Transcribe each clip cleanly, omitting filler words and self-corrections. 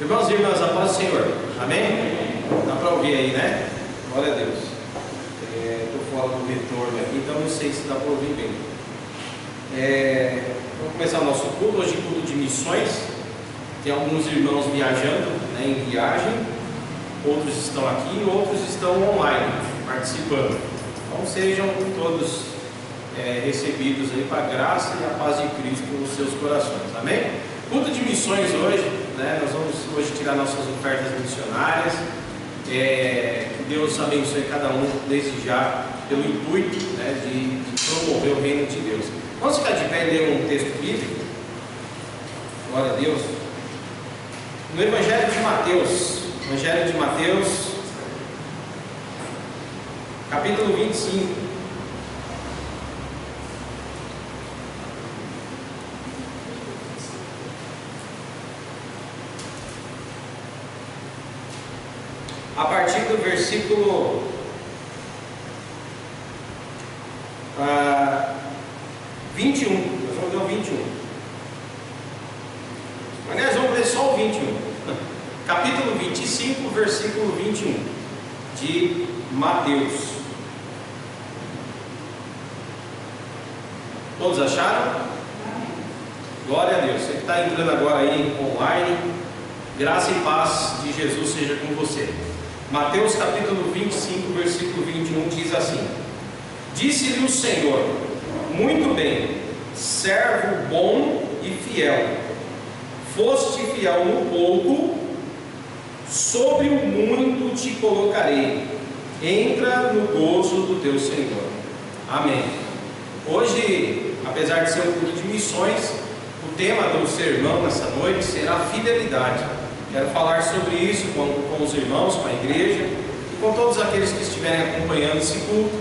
Irmãos e irmãs, a paz do Senhor. Amém? Dá para ouvir aí, né? Glória a Deus. Estou fora do retorno aqui, então não sei se dá para ouvir bem. Vamos começar o nosso culto. Hoje, culto de missões. Tem alguns irmãos viajando, né, em viagem. Outros estão aqui, outros estão online, participando. Então sejam todos recebidos aí para a graça e a paz de Cristo nos seus corações. Amém? Culto de missões hoje, né? Nós vamos hoje tirar nossas ofertas missionárias. Que Deus abençoe cada um desde já, pelo intuito, né, de promover o reino de Deus. Vamos ficar de pé e ler um texto bíblico? Glória a Deus. No Evangelho de Mateus, capítulo 25. A partir do versículo 21, nós vamos ler o 21. Aliás, vamos ler só o 21. Capítulo 25, versículo 21 de Mateus. Todos acharam? Glória a Deus. Você que está entrando agora aí online, graça e paz de Jesus seja com você. Mateus capítulo 25, versículo 21 diz assim: Disse-lhe o Senhor: muito bem, servo bom e fiel, foste fiel no pouco, sobre o muito te colocarei, entra no gozo do teu Senhor. Amém. Hoje, apesar de ser um culto de missões, o tema do sermão nessa noite será fidelidade. Quero falar sobre isso com os irmãos, com a igreja e com todos aqueles que estiverem acompanhando esse culto.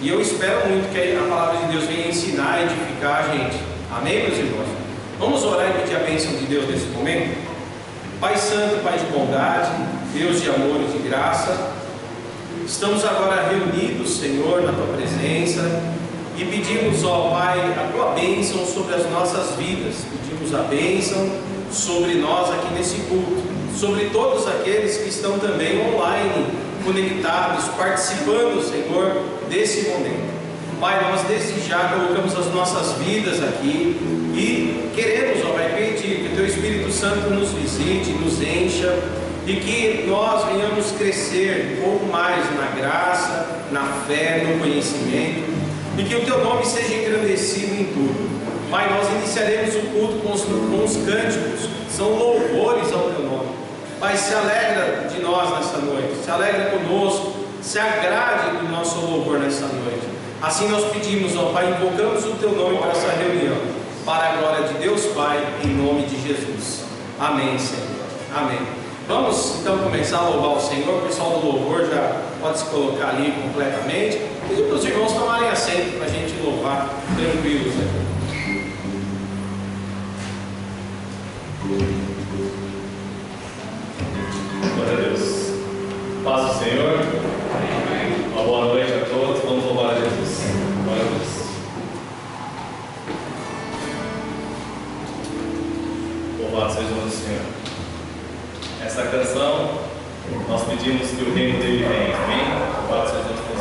E eu espero muito que a palavra de Deus venha ensinar e edificar a gente. Amém, meus irmãos? Vamos orar e pedir a bênção de Deus nesse momento? Pai Santo, Pai de bondade, Deus de amor e de graça, estamos agora reunidos, Senhor, na Tua presença e pedimos, ó Pai, a Tua bênção sobre as nossas vidas. Pedimos a bênção sobre nós aqui nesse culto, sobre todos aqueles que estão também online, conectados, participando, Senhor, desse momento. Pai, nós desde já colocamos as nossas vidas aqui e queremos, ó Pai, pedir que o Teu Espírito Santo nos visite, nos encha e que nós venhamos crescer um pouco mais na graça, na fé, no conhecimento e que o Teu nome seja engrandecido em tudo. Pai, nós iniciaremos o culto com os cânticos, são louvores ao Teu nome. Pai, se alegra de nós nessa noite, se alegra conosco, se agrade do nosso louvor nessa noite. Assim nós pedimos, ó Pai, invocamos o Teu nome para essa reunião, para a glória de Deus Pai, em nome de Jesus. Amém, Senhor. Amém. Vamos então começar a louvar o Senhor. O pessoal do louvor já pode se colocar ali completamente. Pedir para os irmãos tomarem assento para a gente louvar tranquilos aqui. Glória a Deus. Paz do Senhor. Uma boa noite a todos. Vamos louvar a Jesus. Glória a Deus. Louvado seja o nome do Senhor. Essa canção, nós pedimos que o reino dele venha. Amém? Louvado seja o nome de Jesus.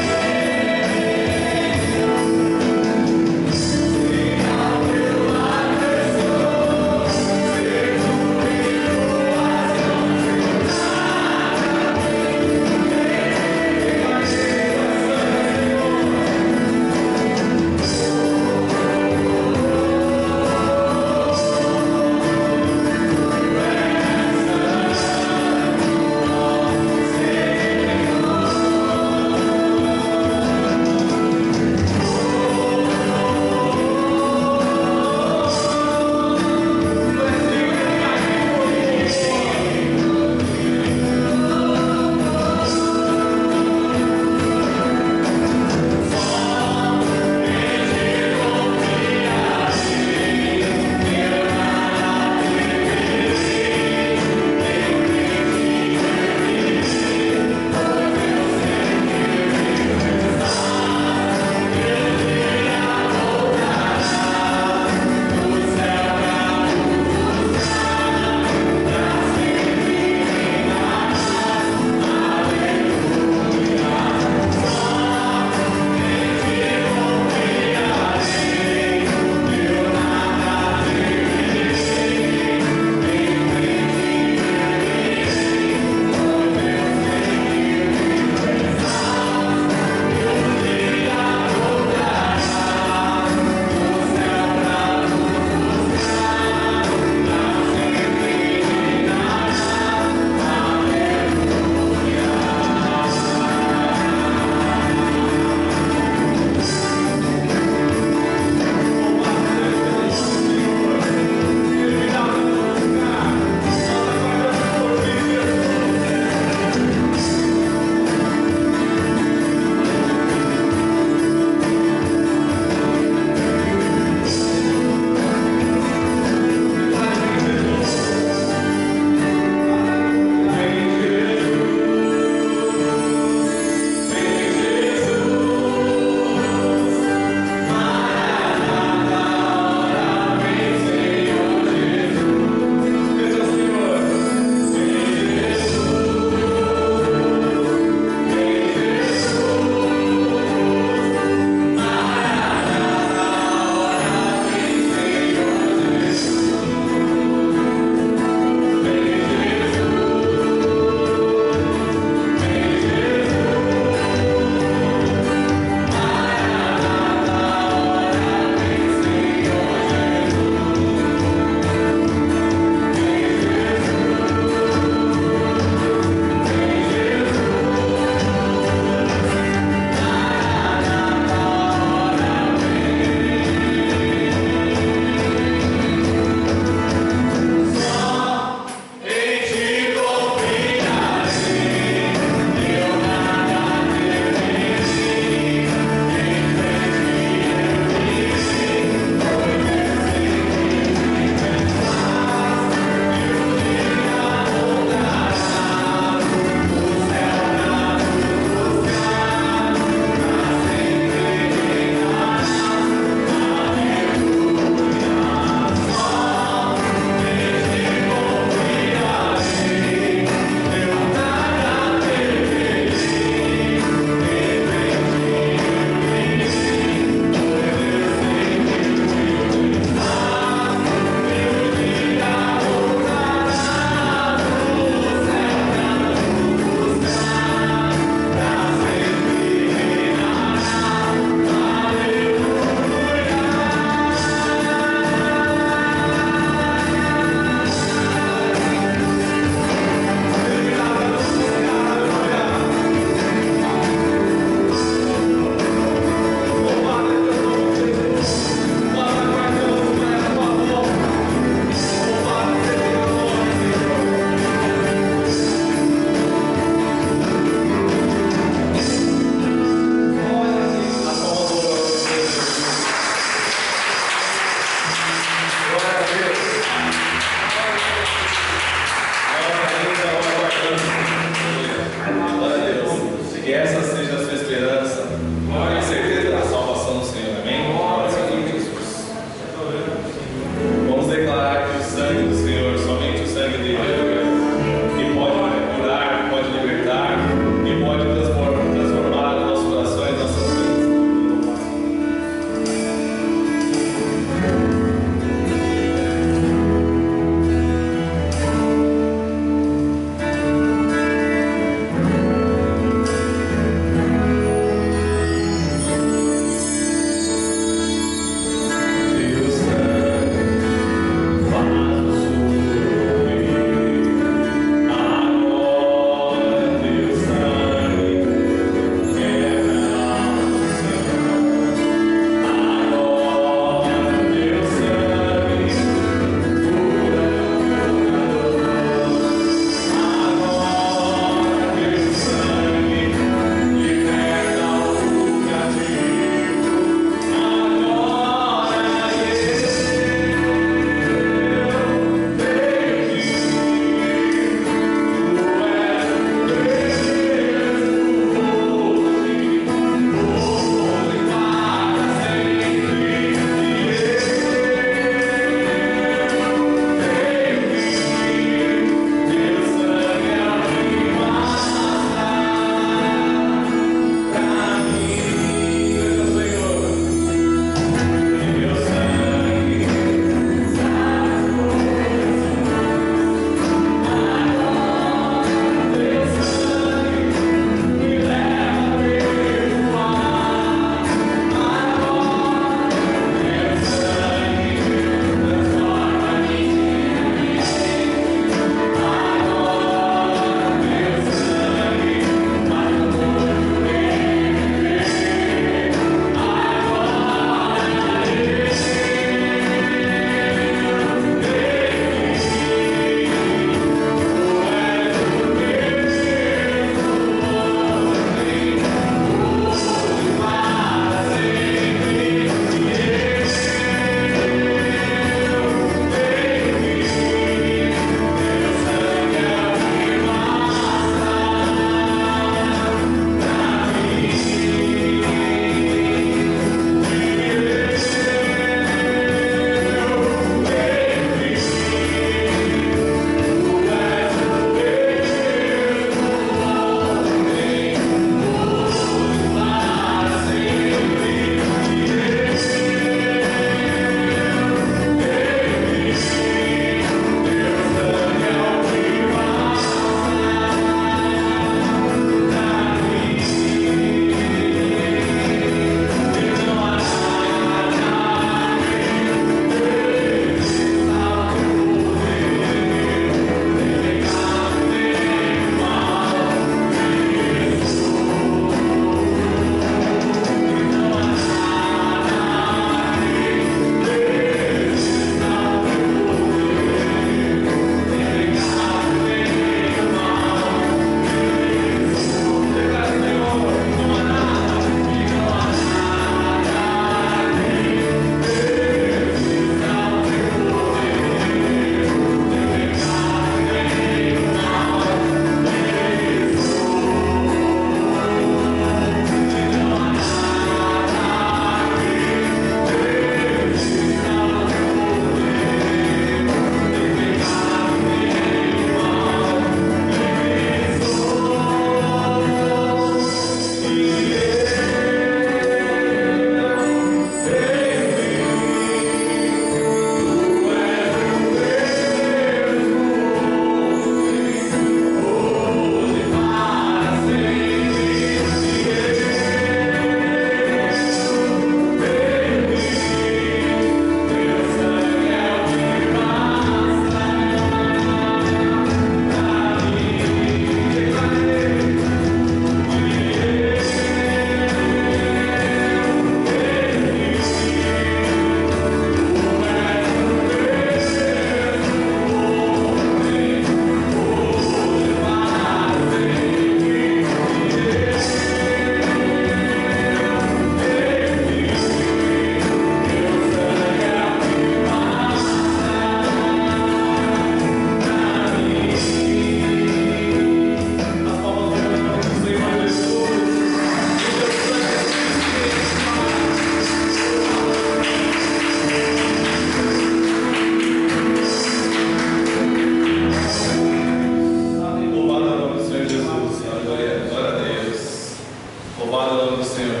Senhor.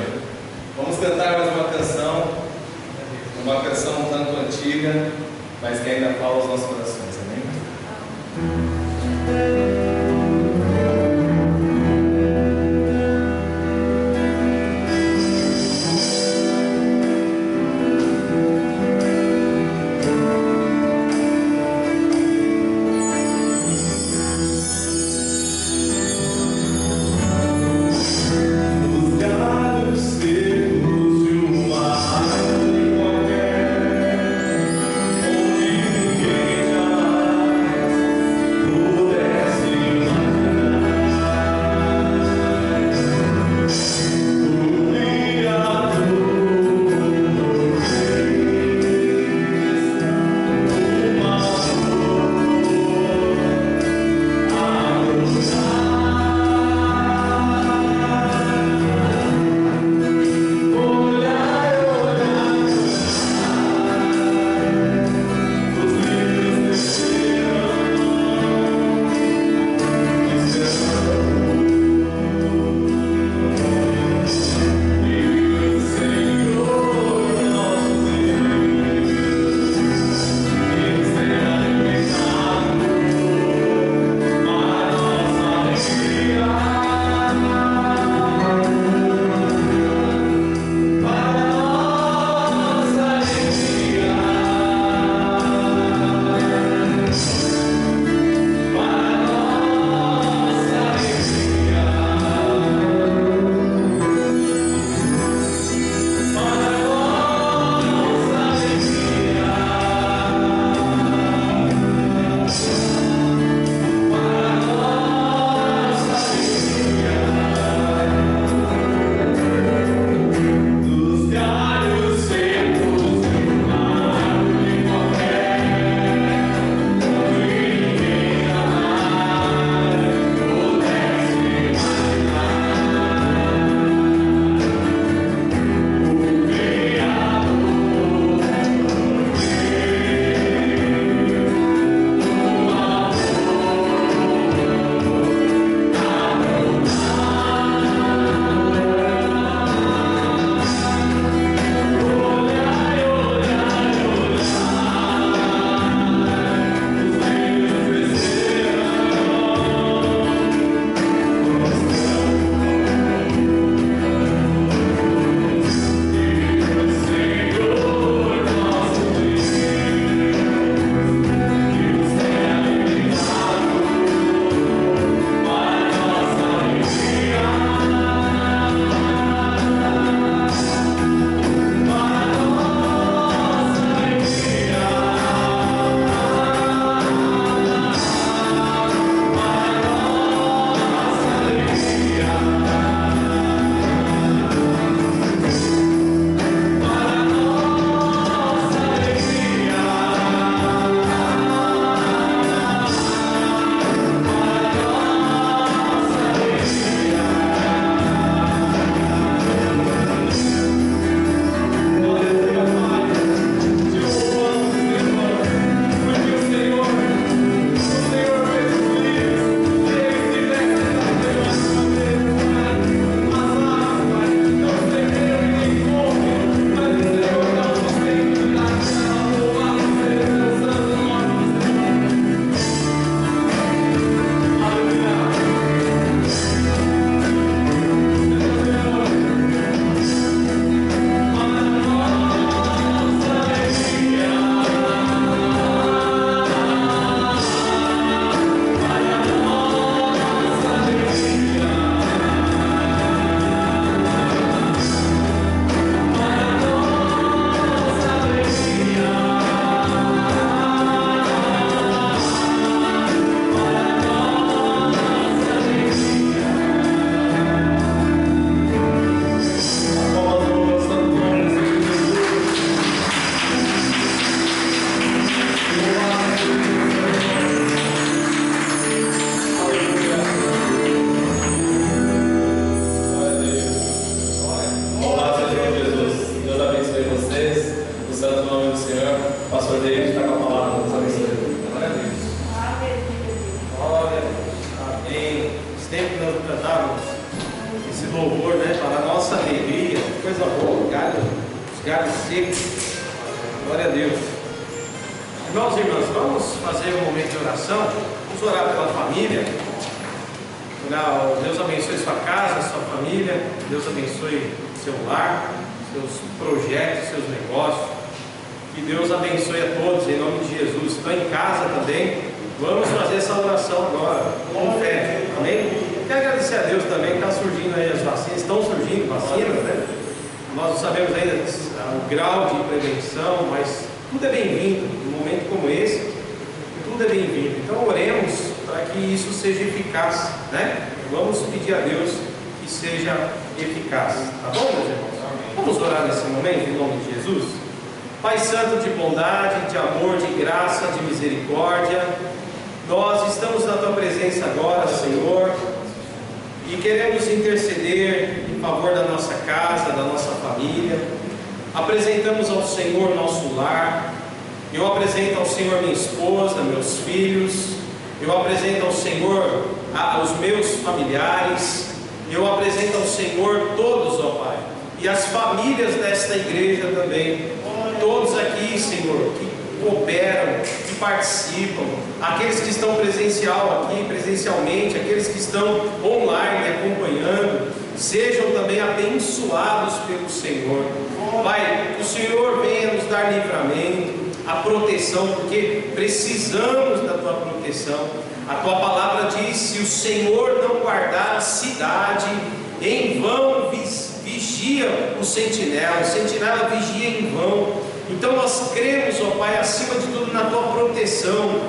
Vamos cantar mais uma canção um tanto antiga, mas que ainda fala aos nossos corações, amém? Onde ninguém já louvor, né? Para a nossa alegria, coisa boa, os galhos secos. Glória a Deus. Irmãos e irmãs, vamos fazer um momento de oração. Vamos orar pela família. Deus abençoe sua casa, sua família. Deus abençoe seu lar, seus projetos, seus negócios. Que Deus abençoe a todos, em nome de Jesus. Estão em casa também. Vamos fazer essa oração agora, com fé. Amém? Quero agradecer a Deus também, que está surgindo aí as vacinas. Estão surgindo vacinas, né? Nós não sabemos ainda o grau de prevenção, mas tudo é bem-vindo. Num momento como esse, tudo é bem-vindo. Então oremos para que isso seja eficaz, né? Vamos pedir a Deus que seja eficaz. Tá bom, meus irmãos? Vamos orar nesse momento, em nome de Jesus? Pai Santo, de bondade, de amor, de graça, de misericórdia, nós estamos na Tua presença agora, Senhor, e queremos interceder em favor da nossa casa, da nossa família. Apresentamos ao Senhor nosso lar. Eu apresento ao Senhor minha esposa, meus filhos. Eu apresento ao Senhor os meus familiares. Eu apresento ao Senhor todos, ó Pai, e as famílias desta igreja também. Todos aqui, Senhor, que cooperam, que participam, aqueles que estão presencialmente, aqueles que estão online acompanhando, sejam também abençoados pelo Senhor. Pai, que o Senhor venha nos dar livramento, a proteção, porque precisamos da Tua proteção. A Tua palavra diz: se o Senhor não guardar a cidade, em vão vigia o sentinela vigia em vão. Então nós cremos, ó Pai, acima de tudo na Tua proteção,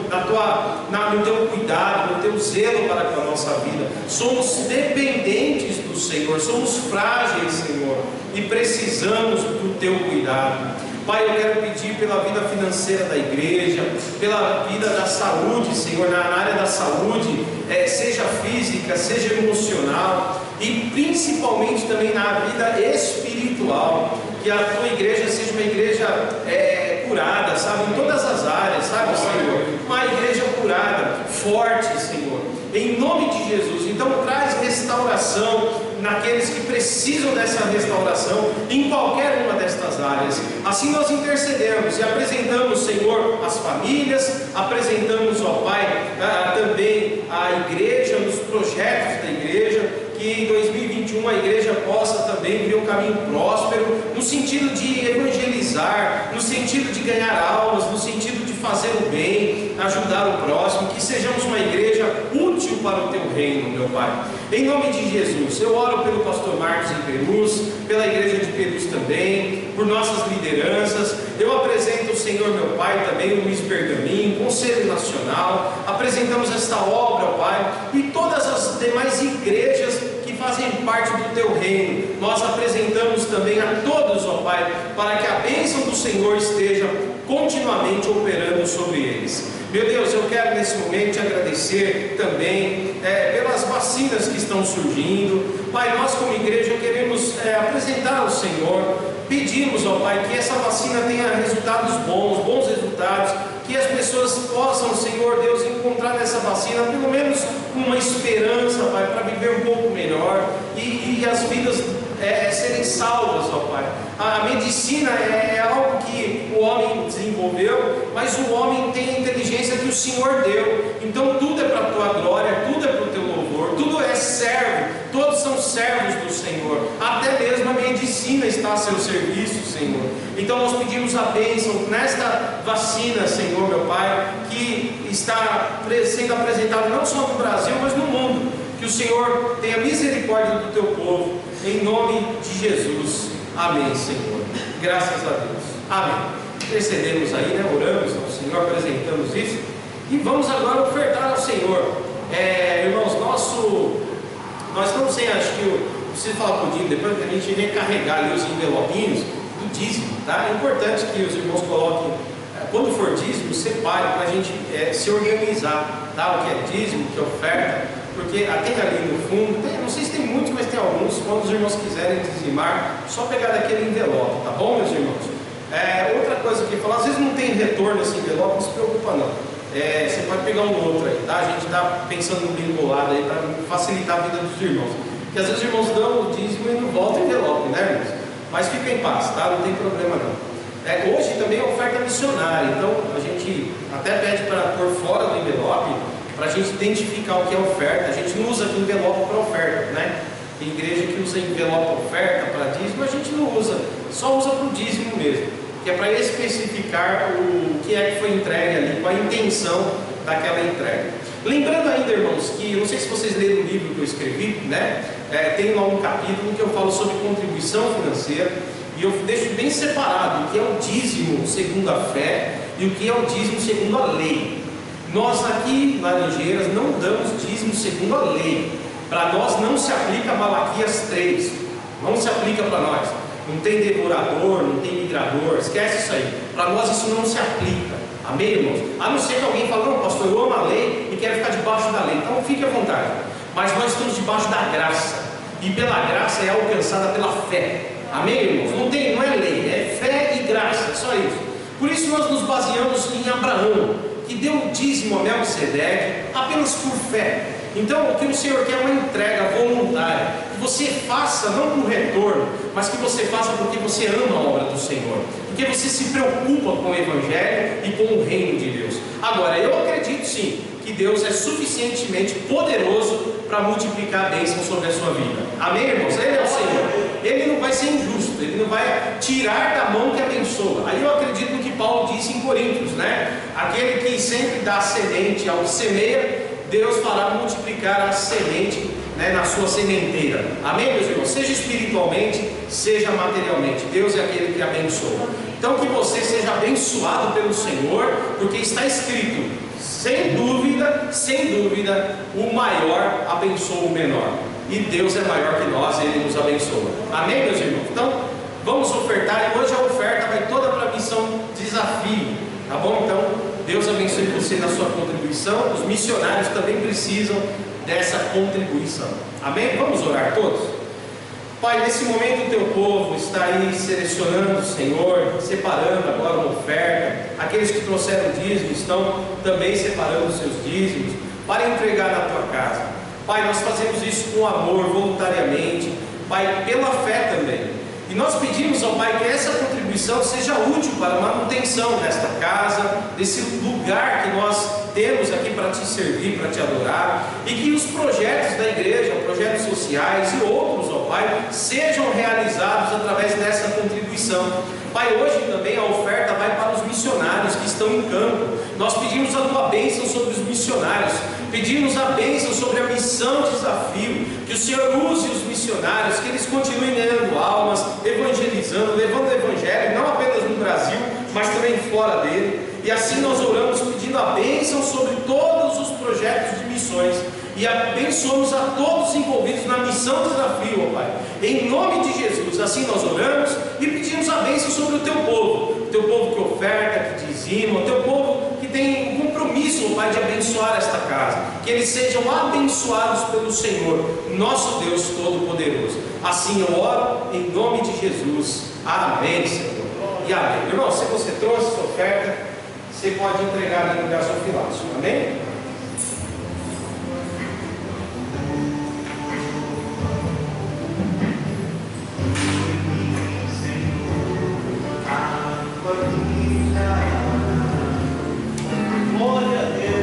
no Teu cuidado, no Teu zelo para com a nossa vida. Somos dependentes do Senhor, somos frágeis, Senhor, e precisamos do Teu cuidado. Pai, eu quero pedir pela vida financeira da igreja, pela vida da saúde, Senhor, na área da saúde, seja física, seja emocional, e principalmente também na vida espiritual. Que a Tua igreja seja uma igreja curada, sabe, em todas as áreas, sabe, Senhor, uma igreja curada, forte, Senhor, em nome de Jesus. Então traz restauração naqueles que precisam dessa restauração, em qualquer uma destas áreas. Assim nós intercedemos e apresentamos, Senhor, as famílias, apresentamos, ó Pai, também a igreja, nos projetos da igreja. Que em 2021 a igreja possa também viver um caminho próspero, no sentido de evangelizar, no sentido de ganhar almas, no sentido de fazer o bem, ajudar o próximo, que sejamos uma igreja útil para o Teu reino, meu Pai. Em nome de Jesus, eu oro pelo pastor Marcos em Perus, pela igreja de Perus também, por nossas lideranças. Eu apresento o Senhor, meu Pai, também o Luiz Pergaminho, Conselho Nacional. Apresentamos esta obra, Pai, e todas as demais igrejas que fazem parte do Teu reino. Nós apresentamos também a todos, ó Pai, para que a bênção do Senhor esteja continuamente operando sobre eles. Meu Deus, eu quero nesse momento te agradecer também pelas vacinas que estão surgindo. Pai, nós como igreja queremos apresentar ao Senhor, pedimos, ó Pai, que essa vacina tenha resultados bons resultados, que as pessoas possam, Senhor Deus, encontrar nessa vacina pelo menos uma esperança, Pai, para viver um pouco melhor e as vidas serem salvas, ó Pai. A medicina é algo que o homem desenvolveu, mas o homem tem a inteligência que o Senhor deu. Então tudo é para a Tua glória, tudo é para o Teu louvor, tudo é servo, todos são servos do Senhor. Até mesmo a medicina está a seu serviço, Senhor. Então nós pedimos a bênção nesta vacina, Senhor, meu Pai, que está sendo apresentada não só no Brasil, mas no mundo. Que o Senhor tenha misericórdia do Teu povo, em nome de Jesus. Amém, Senhor. Graças a Deus. Amém. Intercedemos aí, né? Oramos ao Senhor, apresentamos isso. E vamos agora ofertar ao Senhor. Irmãos, nós estamos sem, acho que eu preciso falar com o Dino, depois que a gente recarregar ali os envelopinhos do dízimo, tá? É importante que os irmãos coloquem, quando for dízimo, separe para a gente se organizar, tá? O que é dízimo, o que é oferta. Porque tem ali no fundo, não sei se tem muitos, mas tem alguns. Quando os irmãos quiserem dizimar, só pegar daquele envelope, tá bom, meus irmãos? Outra coisa que eu falo, às vezes não tem retorno esse envelope, não se preocupa não. Você pode pegar um outro aí, tá? A gente está pensando no bem bolado aí para facilitar a vida dos irmãos. Porque às vezes os irmãos dão o dízimo e não volta o envelope, né, irmãos? Mas fica em paz, tá? Não tem problema não. Hoje também é oferta missionária, então a gente até pede para pôr fora do envelope, para a gente identificar o que é oferta. A gente não usa aqui envelope para oferta, né? Tem igreja que usa envelope para oferta, para dízimo, a gente não usa, só usa para o dízimo mesmo, que é para especificar o que é que foi entregue ali, qual a intenção daquela entrega. Lembrando ainda, irmãos, que não sei se vocês leram o livro que eu escrevi, né? Tem lá um capítulo que eu falo sobre contribuição financeira, e eu deixo bem separado o que é o dízimo segundo a fé e o que é o dízimo segundo a lei. Nós aqui, Laranjeiras, não damos dízimo segundo a lei. Para nós não se aplica Malaquias 3, não se aplica para nós. Não tem devorador, não tem migrador, esquece isso aí. Para nós isso não se aplica. Amém, irmãos? A não ser que alguém fale, não, pastor, eu amo a lei e quero ficar debaixo da lei. Então fique à vontade. Mas nós estamos debaixo da graça, e pela graça é alcançada pela fé. Amém, irmãos? Não é lei, é fé e graça, é só isso. Por isso nós nos baseamos em Abraão, que deu o dízimo a Melquisedeque apenas por fé. Então o que o Senhor quer é uma entrega voluntária, que você faça não por retorno, mas que você faça porque você ama a obra do Senhor, porque você se preocupa com o Evangelho e com o reino de Deus. Agora, eu acredito sim que Deus é suficientemente poderoso para multiplicar a bênção sobre a sua vida. Amém, irmãos? Ele é o Senhor. Ele não vai ser injusto, ele não vai tirar da mão que abençoa. Aí eu acredito no que Paulo disse em Coríntios, né? Aquele que sempre dá semente ao que semeia, Deus fará multiplicar a semente, né, na sua sementeira. Amém, meus irmãos? Seja espiritualmente, seja materialmente, Deus é aquele que abençoa. Então que você seja abençoado pelo Senhor, porque está escrito, sem dúvida, o maior abençoa o menor. E Deus é maior que nós, Ele nos abençoa. Amém, meus irmãos? Então, vamos ofertar. E hoje a oferta vai toda para a missão Desafio. Tá bom? Então, Deus abençoe você na sua contribuição. Os missionários também precisam dessa contribuição. Amém? Vamos orar todos? Pai, nesse momento o teu povo está aí selecionando, Senhor, separando agora uma oferta. Aqueles que trouxeram dízimos estão também separando os seus dízimos para entregar na tua casa. Pai, nós fazemos isso com amor, voluntariamente, Pai, pela fé também. E nós pedimos ao Pai que essa contribuição seja útil para a manutenção desta casa, desse lugar que nós temos aqui para te servir, para te adorar, e que os projetos da igreja, projetos sociais e outros, ó Pai, sejam realizados através dessa contribuição. Pai, hoje também a oferta vai para os missionários que estão em campo. Nós pedimos a tua bênção sobre os missionários, pedimos a bênção sobre a missão Desafio, que o Senhor use os missionários, que eles continuem ganhando almas, evangelizando, levando o Evangelho, não apenas no Brasil, mas também fora dele. E assim nós oramos pedindo a bênção sobre todos os projetos de missões, e abençoamos a todos envolvidos na missão Desafio, ó Pai, em nome de Jesus. Assim nós oramos e pedimos a bênção sobre o teu povo que oferta, que dizima, o teu povo que tem um compromisso, ó Pai, de abençoar esta casa, que eles sejam abençoados pelo Senhor, nosso Deus Todo-Poderoso. Assim eu oro em nome de Jesus. Amém, Senhor, e amém. Irmão, se você trouxe sua oferta, você pode entregar ali no gasofilácio. Amém? Glória a Deus.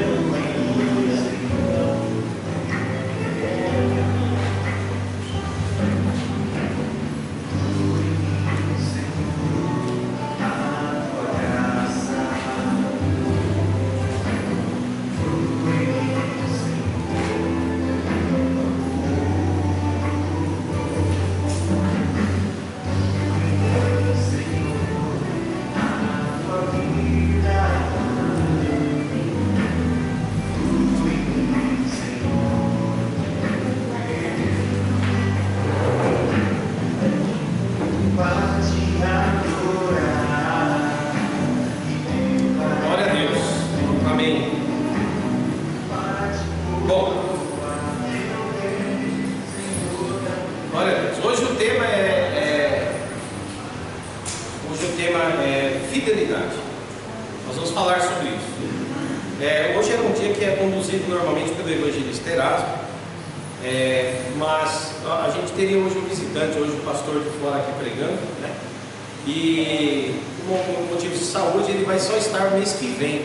Fidelidade. Nós vamos falar sobre isso. Hoje é um dia que é conduzido normalmente pelo evangelista Erasmo, mas a gente teria hoje um visitante, hoje o pastor de fora aqui pregando, né? E por motivo de saúde ele vai só estar mês que vem,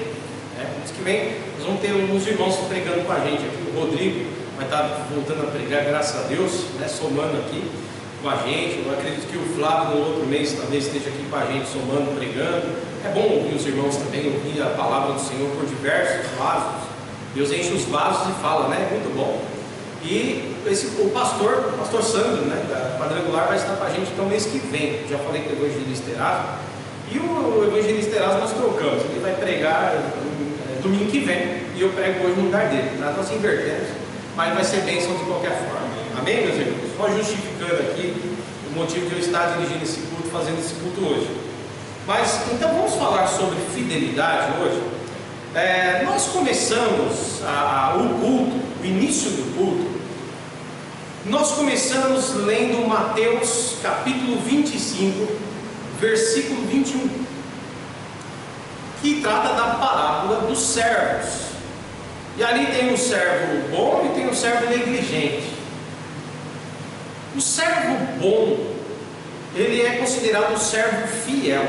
né? Mês que vem nós vamos ter uns irmãos pregando com a gente aqui. O Rodrigo vai estar voltando a pregar, graças a Deus, né? Somando aqui com a gente. Eu acredito que o Flávio no outro mês talvez esteja aqui com a gente, somando, pregando. É bom ouvir os irmãos também, ouvir a palavra do Senhor por diversos vasos. Deus enche os vasos e fala, né? É muito bom. E o pastor Sandro, né, da Quadrangular, vai estar com a gente então mês que vem. Já falei com o evangelista Erasmo. E o evangelista Erasmo nós trocamos. Ele vai pregar domingo que vem e eu prego hoje no lugar dele. Nós invertemos, mas vai ser bênção de qualquer forma. Amém, meus irmãos? Só justificando aqui o motivo de eu estar dirigindo esse culto, fazendo esse culto hoje. Mas então vamos falar sobre fidelidade hoje. Nós começamos o culto, o início do culto. Nós começamos lendo Mateus capítulo 25, versículo 21, que trata da parábola dos servos. E ali tem o servo bom e tem o servo negligente. O servo bom, ele é considerado o servo fiel.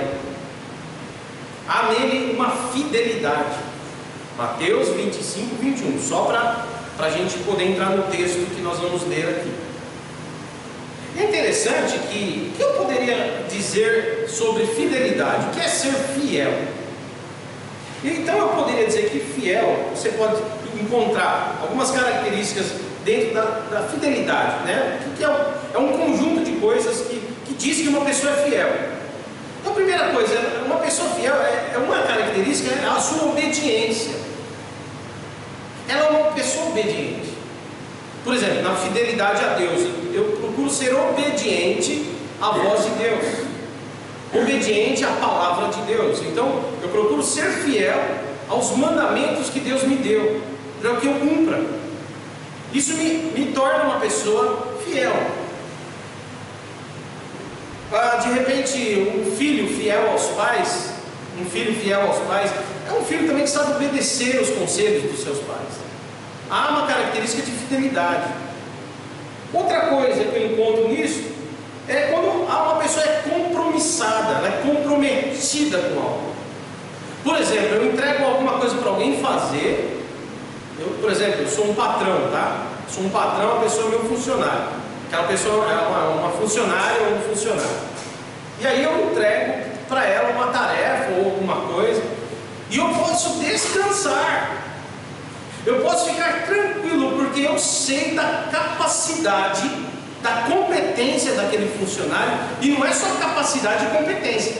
Há nele uma fidelidade. Mateus 25, 21, só para a gente poder entrar no texto que nós vamos ler aqui. É interessante que o que eu poderia dizer sobre fidelidade? O que é ser fiel? Então eu poderia dizer que fiel, você pode encontrar algumas características dentro da fidelidade, né? Que é um conjunto de coisas que diz que uma pessoa é fiel. Então a primeira coisa, uma pessoa fiel é uma característica, é a sua obediência. Ela é uma pessoa obediente. Por exemplo, na fidelidade a Deus, eu procuro ser obediente à voz de Deus, obediente à palavra de Deus. Então, eu procuro ser fiel aos mandamentos que Deus me deu, para que eu cumpra. Isso me torna uma pessoa fiel. De repente, um filho fiel aos pais, é um filho também que sabe obedecer os conselhos dos seus pais. Há uma característica de fidelidade. Outra coisa que eu encontro nisso é quando uma pessoa é compromissada, ela é comprometida com algo. Por exemplo, eu entrego alguma coisa para alguém fazer. Por exemplo, eu sou um patrão, tá? Sou um patrão, a pessoa é meu funcionário. Aquela pessoa é uma funcionária ou um funcionário. E aí eu entrego para ela uma tarefa ou alguma coisa. E eu posso descansar. Eu posso ficar tranquilo, porque eu sei da capacidade, da competência daquele funcionário. E não é só capacidade e competência.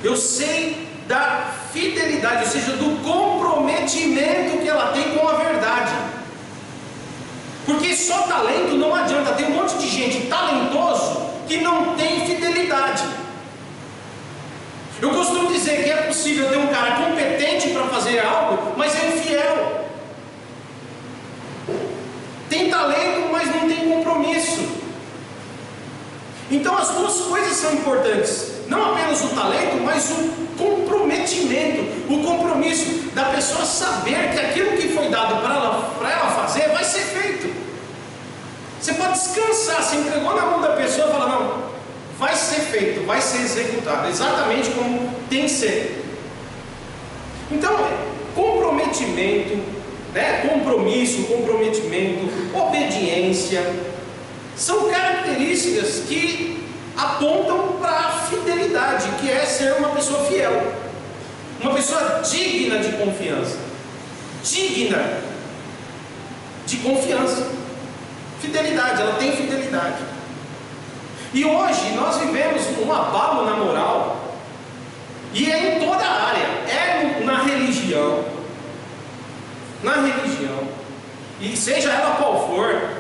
Eu sei da fidelidade, ou seja, do comprometimento que ela tem com a verdade. Porque só talento não adianta. Tem um monte de gente talentoso que não tem fidelidade. Eu costumo dizer que é possível ter um cara competente para fazer algo, mas é infiel. Tem talento, mas não tem compromisso. Então as duas coisas são importantes. Não apenas o talento, mas o comprometimento, o compromisso da pessoa saber que aquilo que foi dado para ela fazer vai ser feito. Você pode descansar, você entregou na mão da pessoa e fala, não, vai ser feito, vai ser executado, exatamente como tem que ser. Então, comprometimento, compromisso, comprometimento, obediência, são características que apontam para a fidelidade, que é ser uma pessoa fiel, uma pessoa digna de confiança, digna de confiança. Fidelidade, ela tem fidelidade. E hoje nós vivemos um abalo na moral, e é em toda a área, é na religião, e seja ela qual for.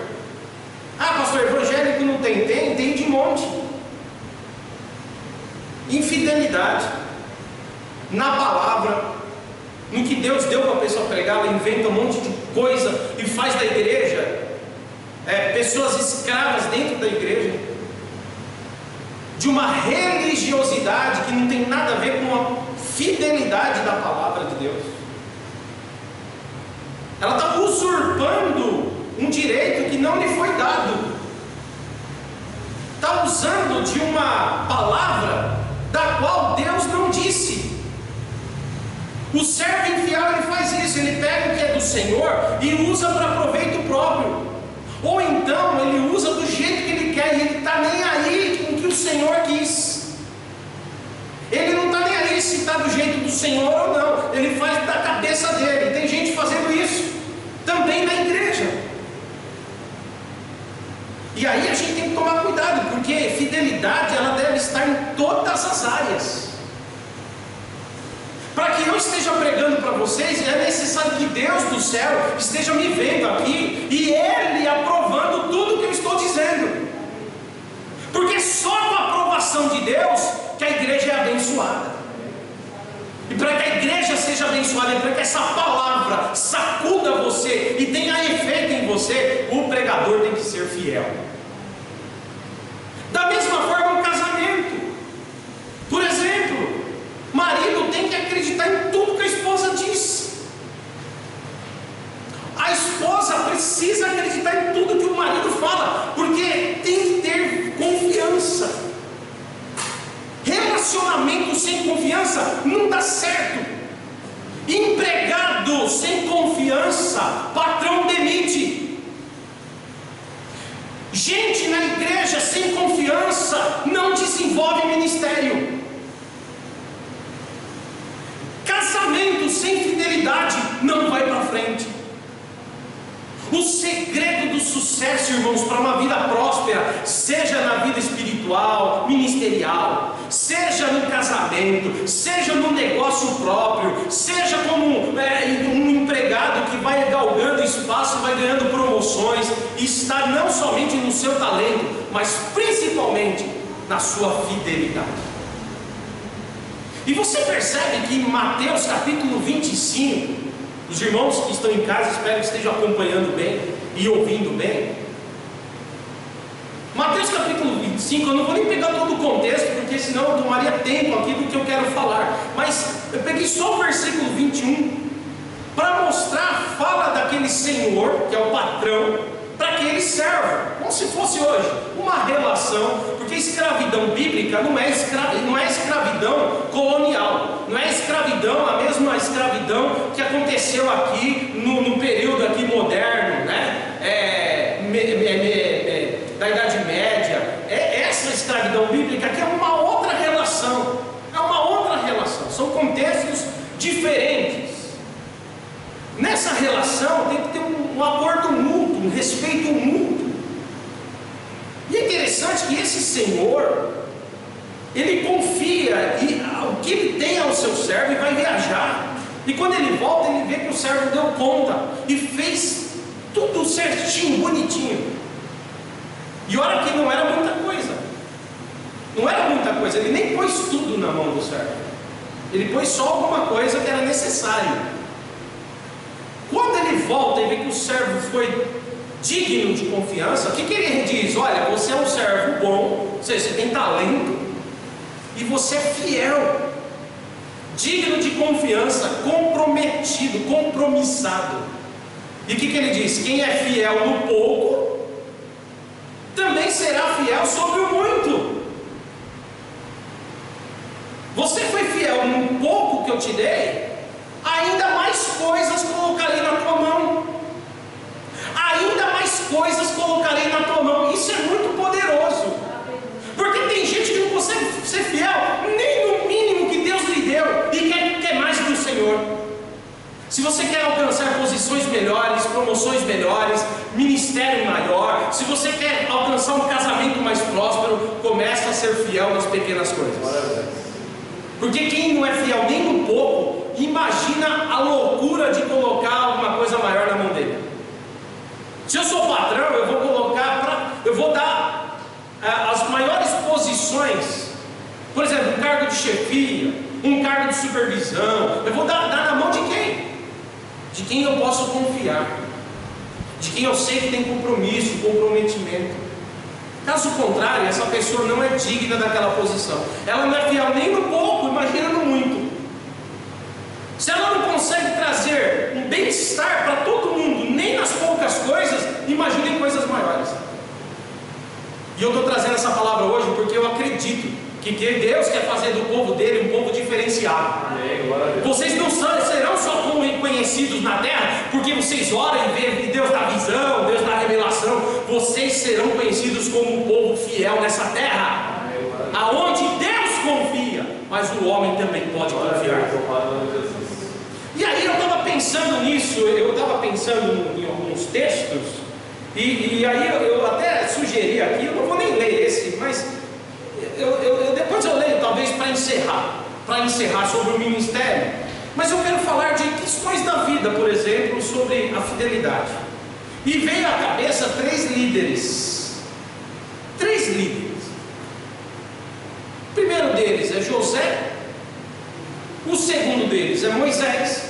Pastor, evangélico não tem de monte. Infidelidade na palavra, no que Deus deu para a pessoa pregar, ela inventa um monte de coisa e faz da igreja pessoas escravas dentro da igreja, de uma religiosidade que não tem nada a ver com a fidelidade da palavra de Deus. Ela está usurpando um direito que não lhe foi dado. está usando de uma palavra da qual Deus não disse. O servo infiel, ele faz isso, ele pega o que é do Senhor e usa para proveito próprio, ou então ele usa do jeito que ele quer, e ele está nem aí com o que o Senhor quis. Ele não está nem aí se está do jeito do Senhor ou não, ele faz da cabeça dele. Tem gente fazendo isso também na igreja. E aí a gente tem que tomar cuidado, porque fidelidade ela deve estar em todas as áreas. Para que eu esteja pregando para vocês, é necessário que Deus do céu esteja me vendo aqui e Ele aprovando tudo que eu estou dizendo. Porque só com a aprovação de Deus que a igreja é abençoada. E para que a igreja seja abençoada, e para que essa palavra sacuda você e tenha efeito em você, o pregador tem que ser fiel. Da mesma forma, o casamento. Por exemplo, marido tem que acreditar em tudo que a esposa diz. A esposa precisa acreditar em tudo que o marido fala, porque tem que ter confiança. Relacionamento sem confiança não dá certo. Empregado sem confiança, patrão demite. Gente na igreja sem confiança não desenvolve ministério. Casamento sem fidelidade não vai para frente. O segredo do sucesso, irmãos, para uma vida próspera, seja na vida espiritual, ministerial, seja no casamento, seja no negócio próprio, seja como um empregado que vai galgando espaço, vai ganhando promoções, está não somente no seu talento, mas principalmente na sua fidelidade. E você percebe que em Mateus capítulo 25, os irmãos que estão em casa, espero que estejam acompanhando bem e ouvindo bem. Mateus capítulo 25, eu não vou nem pegar todo o contexto, porque senão eu tomaria tempo aqui do que eu quero falar. Mas eu peguei só o versículo 21 para mostrar, fala daquele senhor, que é o patrão, para que ele serva, como se fosse hoje, uma relação, porque escravidão bíblica não é escravidão colonial, não é escravidão, a mesma escravidão que aconteceu aqui no período aqui moderno, né? Da Idade Média. Essa escravidão bíblica que é uma outra relação, são contextos diferentes. Nessa relação tem que ter um acordo mútuo, um respeito mútuo. E é interessante que esse senhor, ele confia e o que ele tem ao seu servo e vai viajar. E quando ele volta, ele vê que o servo deu conta e fez tudo certinho, bonitinho. E olha que não era muita coisa. Não era muita coisa, ele nem pôs tudo na mão do servo. Ele pôs só alguma coisa que era necessário. Quando ele volta e vê que o servo foi digno de confiança, o que ele diz? Olha, você é um servo bom, ou seja, você tem talento, e você é fiel, digno de confiança, comprometido, compromissado. E o que ele diz? Quem é fiel no pouco, também será fiel sobre o muito. Você foi fiel no pouco que eu te dei, ainda mais coisas colocarei na tua mão. Ainda mais coisas colocarei na tua mão. Isso é muito poderoso. Porque tem gente que não consegue ser fiel nem no mínimo que Deus lhe deu e quer mais do Senhor. Se você quer alcançar posições melhores, promoções melhores, ministério maior, se você quer alcançar um casamento mais próspero, comece a ser fiel nas pequenas coisas. Porque quem não é fiel nem no pouco, imagina a loucura de colocar alguma coisa maior na mão dele. Se eu sou patrão, eu vou dar as maiores posições, por exemplo, um cargo de chefia, um cargo de supervisão, eu vou dar na mão de quem? De quem eu posso confiar, de quem eu sei que tem compromisso, comprometimento. Caso contrário, essa pessoa não é digna daquela posição. Ela não é fiel nem no pouco, imagina no muito. Se ela não consegue trazer um bem-estar para todo mundo, nem nas poucas coisas, imagine em coisas maiores. E eu estou trazendo essa palavra hoje porque eu acredito que Deus quer fazer do povo dele um povo diferenciado. Amém, glória a Deus. Vocês não serão só conhecidos na terra porque vocês oram e Deus dá visão, Deus dá revelação. Vocês serão conhecidos como um povo fiel nessa terra, aonde Deus confia, mas o homem também pode confiar. E aí eu estava pensando nisso, eu estava pensando em alguns textos, e aí eu até sugeri aqui, eu não vou nem ler esse, mas depois eu leio talvez para encerrar sobre o ministério. Mas eu quero falar de questões da vida, por exemplo, sobre a fidelidade. E veio à cabeça 3 líderes. 3 líderes. O primeiro deles é José, o segundo deles é Moisés,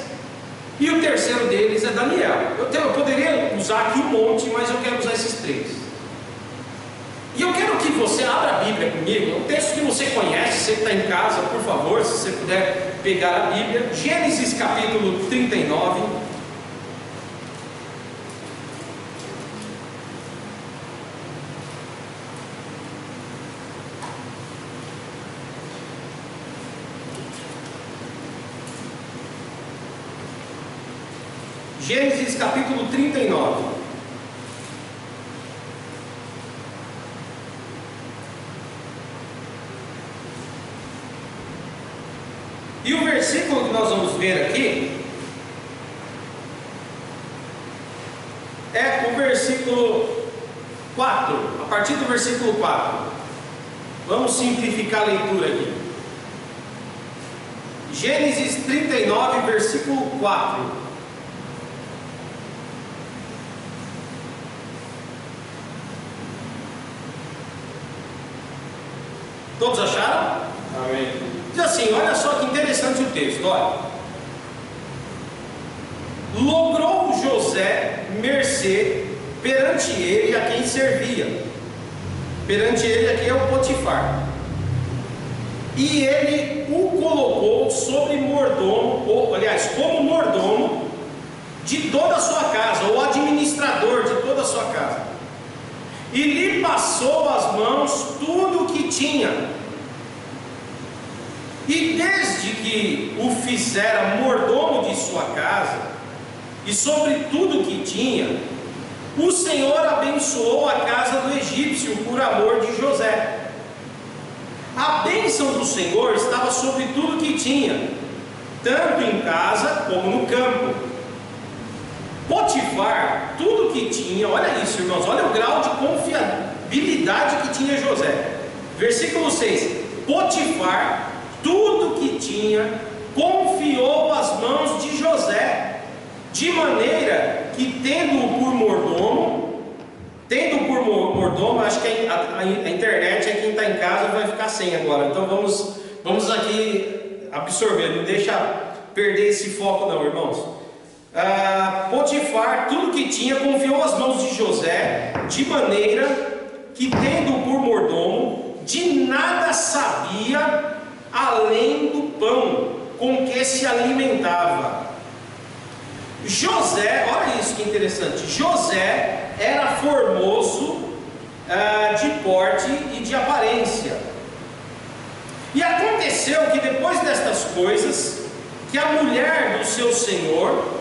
e o terceiro deles é Daniel. Eu poderia usar aqui um monte, mas eu quero usar esses 3. E eu quero que você abra a Bíblia comigo, um texto que você conhece, você que está em casa, por favor, se você puder pegar a Bíblia, Gênesis capítulo 39. Gênesis capítulo 39. E o versículo que nós vamos ver aqui é o versículo 4, a partir do versículo 4. Vamos simplificar a leitura aqui. Gênesis 39, versículo 4. Todos acharam? Amém. Diz assim, olha só que interessante o texto, olha. Logrou José mercê perante ele a quem servia. Perante ele aqui é o Potifar. E ele o colocou sobre mordomo, ou aliás, como mordomo de toda a sua casa, ou administrador de toda a sua casa. E lhe passou às mãos tudo o que tinha. E desde que o fizera mordomo de sua casa, e sobre tudo que tinha, o Senhor abençoou a casa do egípcio por amor de José. A bênção do Senhor estava sobre tudo que tinha, tanto em casa como no campo. Potifar, tudo que tinha, olha isso, irmãos, olha o grau de confiabilidade que tinha José. Versículo 6: Potifar, tudo que tinha, confiou às mãos de José, de maneira que tendo-o por mordomo, acho que a internet, quem está em casa vai ficar sem agora, então vamos aqui absorver, não deixa perder esse foco não, irmãos. Potifar, tudo que tinha, confiou às mãos de José, de maneira que tendo-o por mordomo, de nada sabia além do pão com que se alimentava. José, olha isso que interessante, José era formoso de porte e de aparência. E aconteceu que depois destas coisas, que a mulher do seu senhor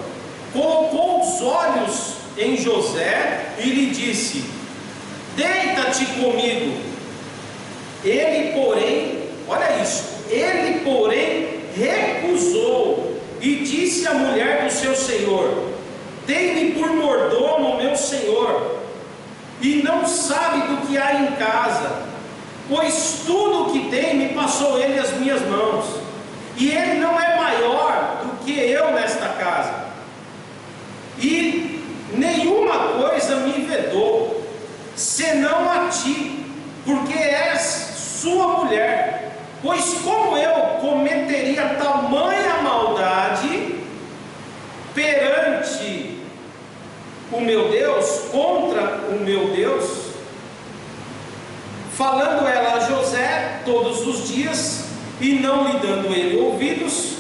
colocou os olhos em José e lhe disse: deita-te comigo. Ele porém, olha isso, ele porém recusou e disse à mulher do seu senhor: tem-me por mordomo meu senhor, e não sabe do que há em casa, pois tudo o que tem me passou ele às minhas mãos, e ele não é maior do que eu nesta casa, e nenhuma coisa me vedou, senão a ti, porque és sua mulher. Pois como eu cometeria tamanha maldade perante o meu Deus, contra o meu Deus? Falando ela a José todos os dias, e não lhe dando ele ouvidos,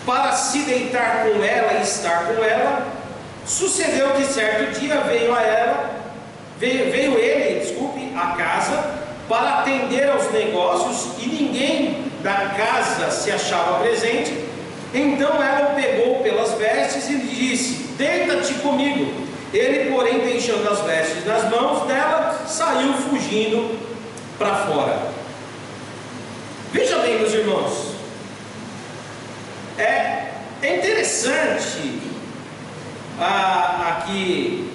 para se deitar com ela e estar com ela, sucedeu que certo dia veio ele à casa para atender aos negócios e ninguém da casa se achava presente. Então ela o pegou pelas vestes e lhe disse: deita-te comigo. Ele, porém, deixando as vestes nas mãos dela, saiu fugindo para fora. Veja bem, meus irmãos, é interessante aqui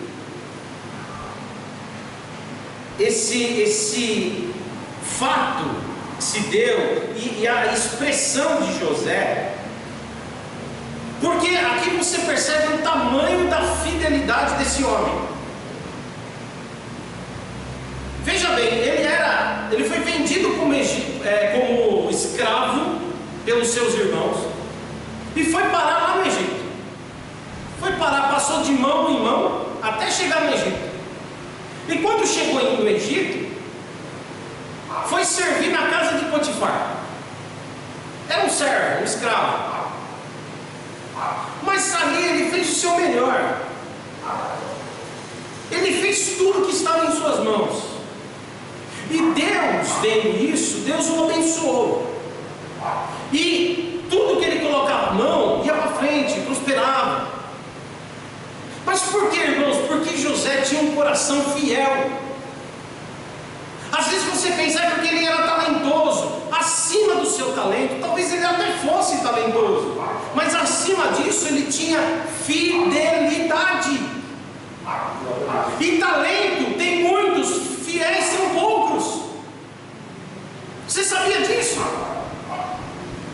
esse fato que se deu e a expressão de José, porque aqui você percebe o tamanho da fidelidade desse homem. Veja bem, ele foi vendido como escravo pelos seus irmãos e foi parar lá no Egito. Passou de mão em mão até chegar no Egito. E quando chegou no Egito, foi servir na casa de Potifar. Era um servo, um escravo. Mas ali ele fez o seu melhor. Ele fez tudo que estava em suas mãos. E Deus, vendo isso, Deus o abençoou. E tudo que ele colocava a mão ia para frente, prosperava. Mas por que, irmãos? Porque José tinha um coração fiel. Às vezes você pensa porque ele era talentoso, acima do seu talento, talvez ele até fosse talentoso, mas acima disso ele tinha fidelidade. E talento tem muitos, fiéis são poucos. Você sabia disso?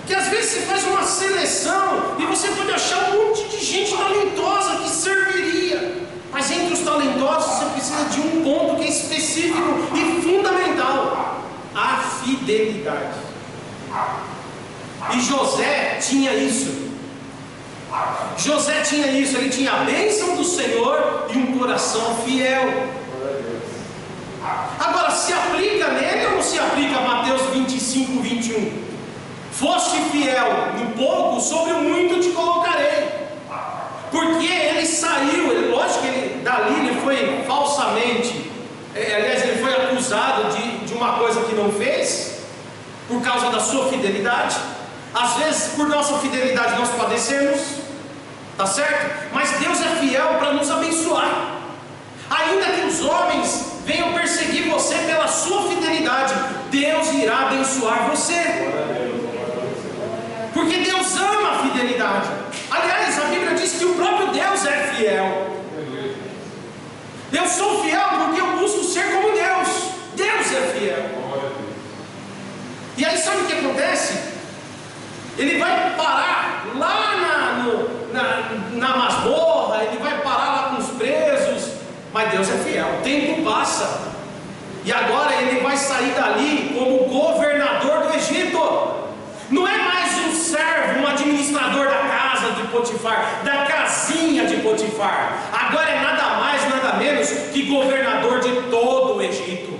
Que às vezes você faz uma seleção e você pode achar um monte de gente talentosa que serviria, mas entre os talentosos você precisa de um ponto que é específico e fundamental: a fidelidade. E José tinha isso. Ele tinha a bênção do Senhor e um coração fiel. Agora, se aplica nele ou não se aplica Mateus 25, 21? Foste fiel no pouco, sobre o muito te colocarei. Porque ele saiu, lógico que dali ele foi falsamente, aliás, ele foi acusado de uma coisa que não fez, por causa da sua fidelidade. Às vezes, por nossa fidelidade, nós padecemos, tá certo? Mas Deus é fiel para nos abençoar. Ainda que os homens venham perseguir você pela sua fidelidade, Deus irá abençoar você. Porque Deus ama a fidelidade. Aliás, a Bíblia diz que o próprio Deus é fiel. Eu sou fiel porque eu busco ser como Deus. Deus é fiel. E aí sabe o que acontece? Ele vai parar lá na masmorra, ele vai parar lá com os presos, mas Deus é fiel. O tempo passa e agora ele vai sair dali como governador do Egito. Não é mais um servo, um administrador da casa de Potifar, da casinha de Potifar. Agora é nada mais, nada menos que governador de todo o Egito.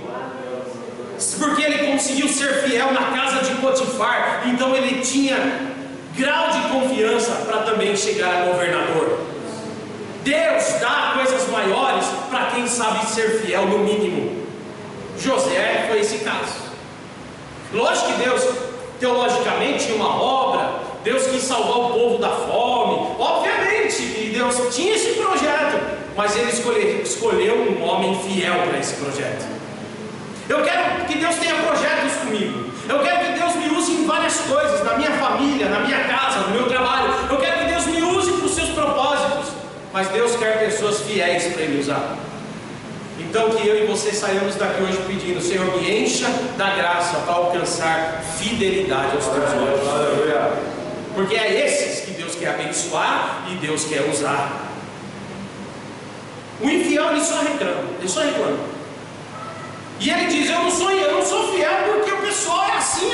Porque ele conseguiu ser fiel na casa de Potifar, então ele tinha grau de confiança para também chegar a governador. Deus dá coisas maiores para quem sabe ser fiel no mínimo. José foi esse caso. Lógico que Deus, teologicamente, tinha uma obra. Deus quis salvar o povo da fome. Obviamente que Deus tinha esse projeto, mas ele escolheu um homem fiel para esse projeto. Eu quero que Deus tenha projetos comigo. Eu quero que Deus me use em várias coisas, na minha família, na minha casa, no meu trabalho. Eu quero que Deus me use para os seus propósitos. Mas Deus quer pessoas fiéis para Ele usar. Então que eu e você saiamos daqui hoje pedindo: Senhor, me encha da graça para alcançar fidelidade aos teus olhos. Porque é esses que Deus quer abençoar e Deus quer usar. O infiel, ele só reclama. E ele diz: eu não sou fiel porque o pessoal é assim.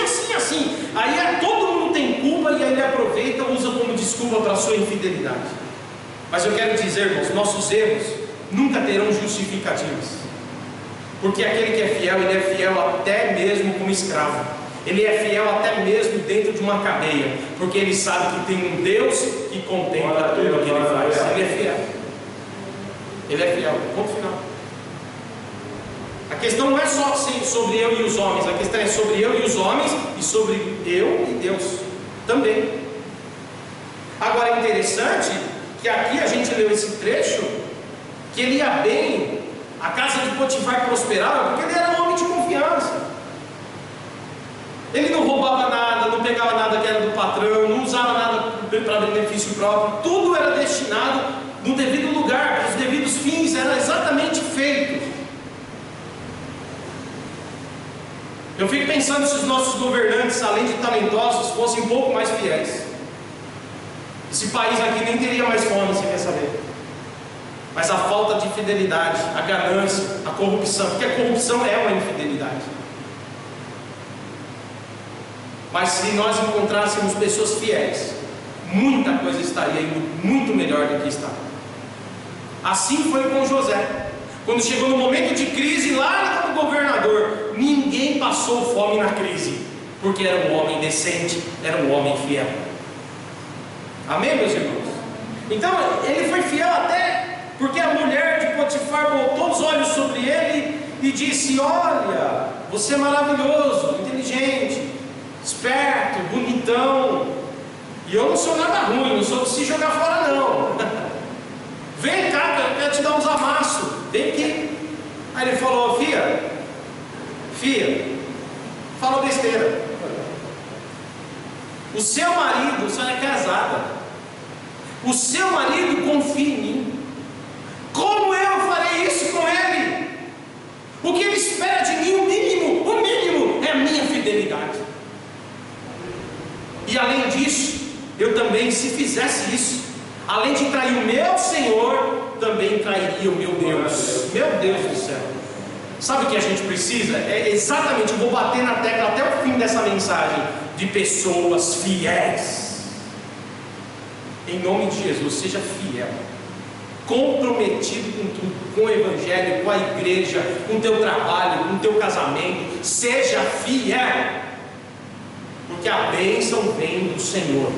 Aí todo mundo tem culpa e aí ele aproveita, usa como desculpa para a sua infidelidade. Mas eu quero dizer, irmãos, nossos erros nunca terão justificativas. Porque aquele que é fiel, ele é fiel até mesmo como escravo. Ele é fiel até mesmo dentro de uma cadeia, porque ele sabe que tem um Deus que contempla tudo o que ele faz. Ele é fiel. Ele é fiel. Ponto final. questão não é só sobre eu e os homens, a questão é sobre eu e os homens e sobre eu e Deus também. Agora é interessante que aqui a gente leu esse trecho, que ele ia bem, a casa de Potifar prosperava, porque ele era um homem de confiança. Ele não roubava nada, não pegava nada que era do patrão, não usava nada para benefício próprio, tudo era destinado no devido lugar, para os devidos fins, era exatamente feito. Eu fico pensando se os nossos governantes, além de talentosos, fossem um pouco mais fiéis. Esse país aqui nem teria mais fome, você quer saber? Mas a falta de fidelidade, a ganância, a corrupção, porque a corrupção é uma infidelidade. Mas se nós encontrássemos pessoas fiéis, muita coisa estaria indo muito melhor do que está. Assim foi com José. Quando chegou no momento de crise, lá como governador, ninguém passou fome na crise, porque era um homem decente, era um homem fiel. Amém, meus irmãos? Então ele foi fiel até porque a mulher de Potifar voltou os olhos sobre ele e disse: olha, você é maravilhoso, inteligente, esperto, bonitão, e eu não sou nada ruim, não sou de se jogar fora não. Vem cá, eu quero te dar uns amassos, vem aqui. Aí ele falou: filha, fala besteira. O seu marido, a senhora é casada, o seu marido confia em mim. Como eu farei isso com ele? O que ele espera de mim, o mínimo é a minha fidelidade. E além disso, eu também, se fizesse isso, além de trair o meu Senhor, também trairia o meu Deus. Meu Deus do céu. Sabe o que a gente precisa? É exatamente, eu vou bater na tecla até o fim dessa mensagem, de pessoas fiéis. Em nome de Jesus, seja fiel, comprometido com tudo, com o Evangelho, com a igreja, com o teu trabalho, com o teu casamento. Seja fiel, porque a bênção vem do Senhor.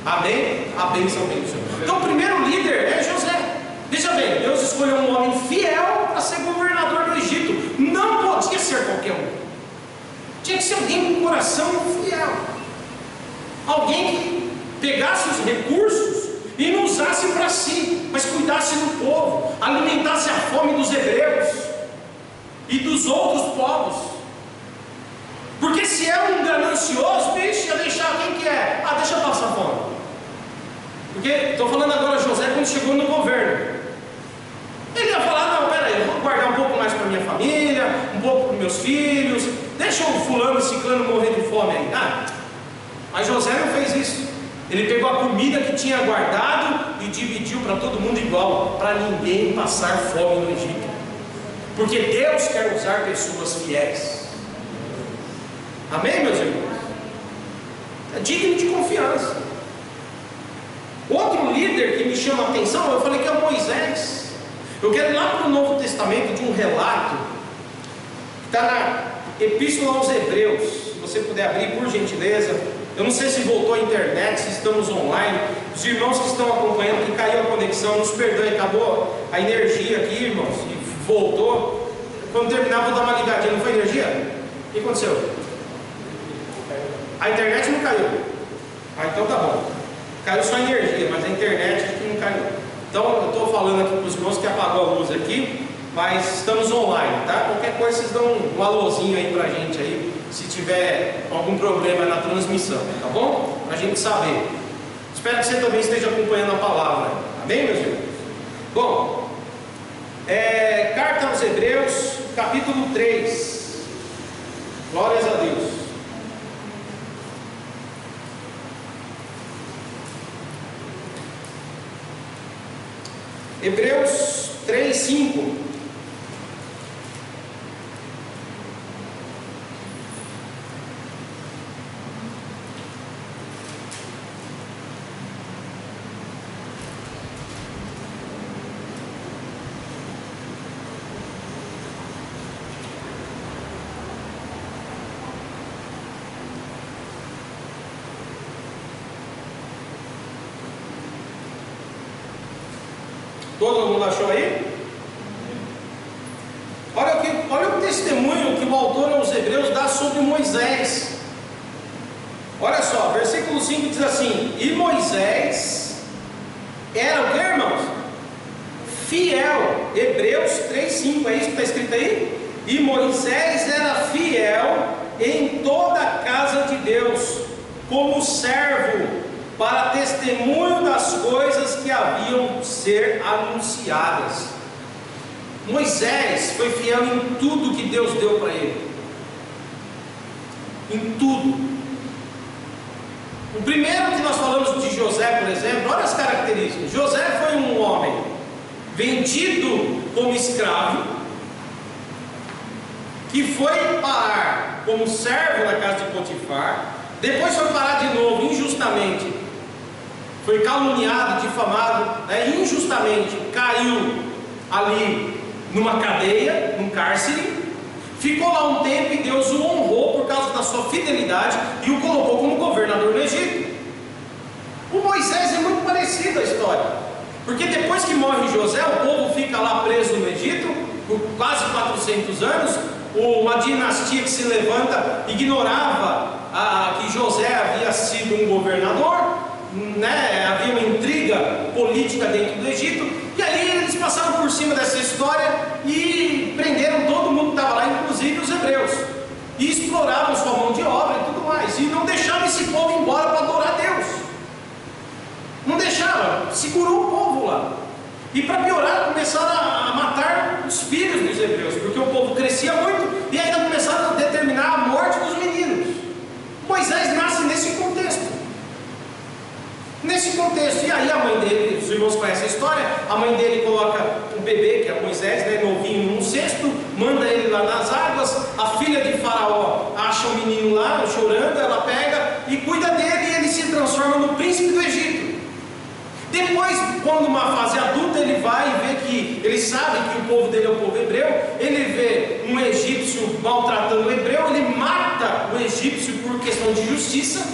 Amém? A bênção vem do Senhor. Então o primeiro líder é José. Veja bem, Deus escolheu um homem fiel para ser governador do Egito. Não podia ser qualquer um, tinha que ser alguém com coração fiel, alguém que pegasse os recursos e não usasse para si, mas cuidasse do povo, alimentasse a fome dos hebreus e dos outros povos. Porque se é um ganancioso, bicho, ia deixar quem que é? Deixa passar fome. Porque, estou falando agora José quando chegou no governo, ele ia falar: não, peraí, eu vou guardar um pouco mais para minha família, um pouco para meus filhos, deixa o fulano e ciclano morrer de fome aí. Mas José não fez isso. Ele pegou a comida que tinha guardado e dividiu para todo mundo igual, para ninguém passar fome no Egito. Porque Deus quer usar pessoas fiéis. Amém, meus irmãos? É digno de confiança. Outro líder que me chama a atenção, eu falei que é o Moisés. Eu quero ir lá para o Novo Testamento, de um relato que está na Epístola aos Hebreus. Se você puder abrir, por gentileza. Eu não sei se voltou a internet, se estamos online. Os irmãos que estão acompanhando, que caiu a conexão, nos perdoem, acabou a energia aqui, irmãos, e voltou. Quando terminar, vou dar uma ligadinha. Não foi energia? O que aconteceu? A internet não caiu. Então tá bom. Caiu só a energia, mas a internet aqui não caiu. Então eu estou falando aqui para os irmãos que apagou a luz aqui, mas estamos online, tá? Qualquer coisa vocês dão um alôzinho aí para a gente aí, se tiver algum problema na transmissão, tá bom? Para a gente saber. Espero que você também esteja acompanhando a palavra. Amém, meus irmãos? Bom, carta aos Hebreus, capítulo 3. Glórias a Deus. Hebreus 3, 5. Todo mundo achou aí? Olha o testemunho que o autor aos Hebreus dá sobre Moisés. Olha só, versículo 5 diz assim: e Moisés era o que, irmãos? Fiel. Hebreus 3,5, é isso que está escrito aí? E Moisés era fiel em toda a casa de Deus, como servo, para testemunho das coisas que haviam de ser anunciadas. Moisés foi fiel em tudo que Deus deu para ele. Em tudo. O primeiro que nós falamos de José, por exemplo, olha as características. José foi um homem vendido como escravo, que foi parar como servo na casa de Potifar, depois foi parar de novo injustamente, foi caluniado, difamado, injustamente caiu ali numa cadeia, num cárcere, ficou lá um tempo e Deus o honrou por causa da sua fidelidade e o colocou como governador no Egito. O Moisés é muito parecido a história, porque depois que morre José, o povo fica lá preso no Egito por quase 400 anos. Uma dinastia que se levanta ignorava que José havia sido um governador, havia uma intriga política dentro do Egito, e aí eles passaram por cima dessa história e prenderam todo mundo que estava lá, inclusive os hebreus, e exploravam sua mão de obra e tudo mais, e não deixavam esse povo embora para adorar Deus, não deixavam, segurou o povo lá. E para piorar, começaram a matar os filhos dos hebreus, porque o povo crescia muito, e ainda começaram a determinar a morte dos meninos. Moisés nasce nesse contexto. E aí a mãe dele, os irmãos conhecem a história, a mãe dele coloca o bebê, que é Moisés, novinho, num cesto, manda ele lá nas águas, a filha de Faraó acha o menino lá, chorando, ela pega e cuida dele, e ele se transforma no príncipe do Egito. Depois, quando numa fase adulta, ele vai e vê que, ele sabe que o povo dele é o povo hebreu, ele vê um egípcio maltratando o hebreu, ele mata o egípcio por questão de justiça,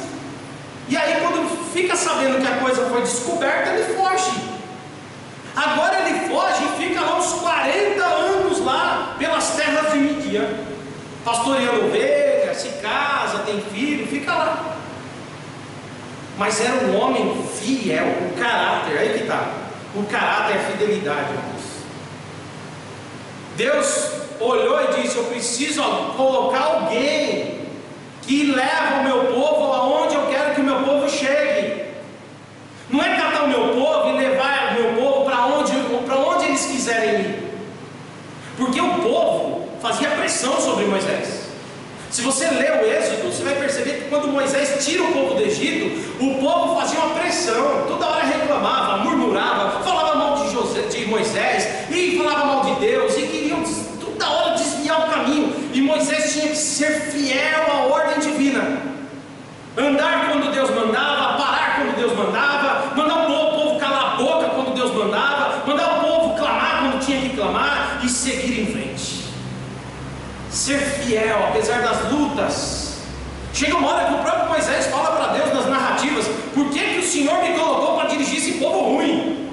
e aí quando fica sabendo que a coisa foi descoberta, ele foge. Agora ele foge e fica lá uns 40 anos lá, pelas terras de Midian, pastoreando ovelhas, se casa, tem filho, fica lá. Mas era um homem fiel, o caráter, aí que está, o caráter é a fidelidade, irmãos. Deus olhou e disse: eu preciso colocar alguém que leva o meu povo aonde eu quero que o meu povo chegue. Não é catar o meu povo e levar o meu povo para onde eles quiserem ir, porque o povo fazia pressão sobre Moisés. Se você ler o Êxodo, você vai perceber que quando Moisés tira o povo do Egito, o povo fazia uma pressão, toda hora reclamava, murmurava, falava mal de Moisés, e falava mal de Deus, e queriam toda hora desviar o caminho, e Moisés tinha que ser fiel à ordem divina, andar quando Deus mandava, parar quando Deus mandava, mandar o povo calar a boca quando Deus mandava, mandar o povo clamar quando tinha que clamar, e seguir em frente. Ser fiel, apesar das lutas. Chega uma hora que o próprio Moisés fala para Deus nas narrativas: por que o Senhor me colocou para dirigir esse povo ruim?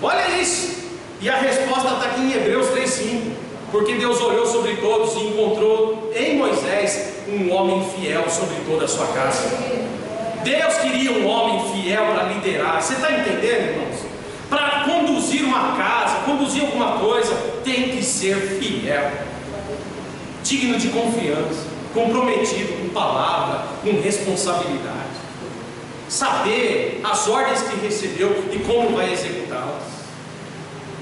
Olha isso. E a resposta está aqui em Hebreus 3,5: porque Deus olhou sobre todos e encontrou em Moisés um homem fiel sobre toda a sua casa. Deus queria um homem fiel para liderar. Você está entendendo, irmãos? Para conduzir uma casa, conduzir alguma coisa, tem que ser fiel, digno de confiança, comprometido com palavra, com responsabilidade, saber as ordens que recebeu e como vai executá-las.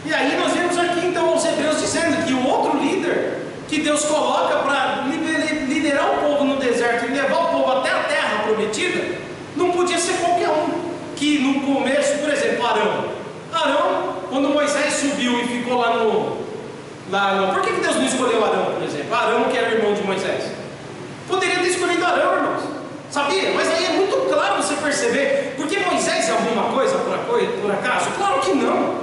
E aí nós vemos aqui então os hebreus dizendo que o outro líder que Deus coloca para liderar o povo no deserto e levar o povo até a terra prometida, não podia ser qualquer um. Que no começo, por exemplo, Arão, quando Moisés subiu e ficou lá no... Por que Deus não escolheu Arão, por exemplo? Arão, que era irmão de Moisés. Poderia ter escolhido Arão, irmãos. Sabia? Mas aí é muito claro você perceber. Porque Moisés é alguma coisa por acaso? Claro que não.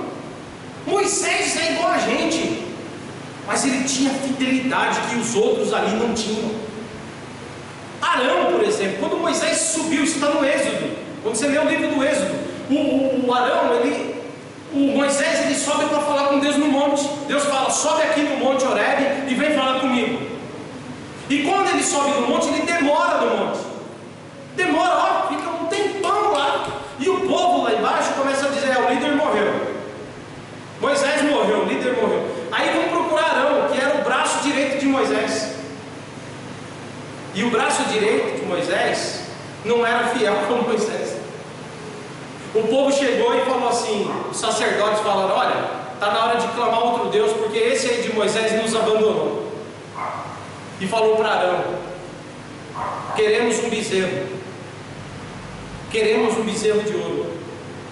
Moisés é igual a gente, mas ele tinha fidelidade que os outros ali não tinham. Arão, por exemplo, quando Moisés subiu, isso está no Êxodo. Quando você lê o livro do Êxodo, o Arão, ele o Moisés ele sobe para falar com Deus no monte. Deus fala: sobe aqui no monte Horebe e vem falar comigo. E quando ele sobe no monte, ele demora no monte. Demora, ó, fica um tempão lá. E o povo lá embaixo começa a dizer: o líder morreu. Moisés morreu, o líder morreu. Aí vão procurar Arão, que era o braço direito de Moisés. E o braço direito de Moisés não era fiel como Moisés. O povo chegou e falou assim, os sacerdotes falaram: olha, está na hora de clamar outro Deus, porque esse aí de Moisés nos abandonou. E falou para Arão: queremos um bezerro. Queremos um bezerro de ouro.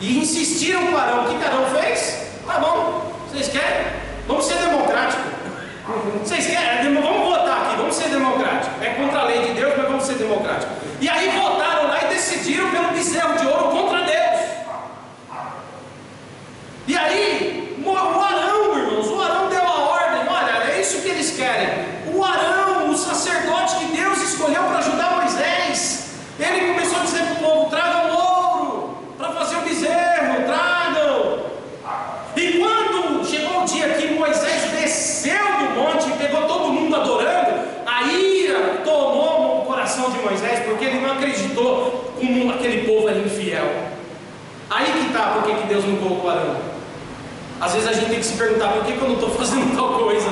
E insistiram com Arão. O que Arão fez? Tá bom, vocês querem? Vamos ser democráticos. Vocês querem? Vamos votar aqui, vamos ser democráticos. É contra a lei de Deus, mas vamos ser democráticos. E aí votaram lá e decidiram pelo bezerro de ouro contra Deus. E aí, o Arão, irmãos, o Arão deu a ordem: olha, é isso que eles querem. O Arão, o sacerdote que Deus escolheu para ajudar Moisés, ele começou a dizer para o povo: tragam ouro para fazer o bezerro, tragam. E quando chegou o dia que Moisés desceu do monte e pegou todo mundo adorando, a ira tomou o coração de Moisés, porque ele não acreditou como aquele povo era infiel. Aí que está, por que Deus não colocou Arão? Às vezes a gente tem que se perguntar: por que eu não estou fazendo tal coisa?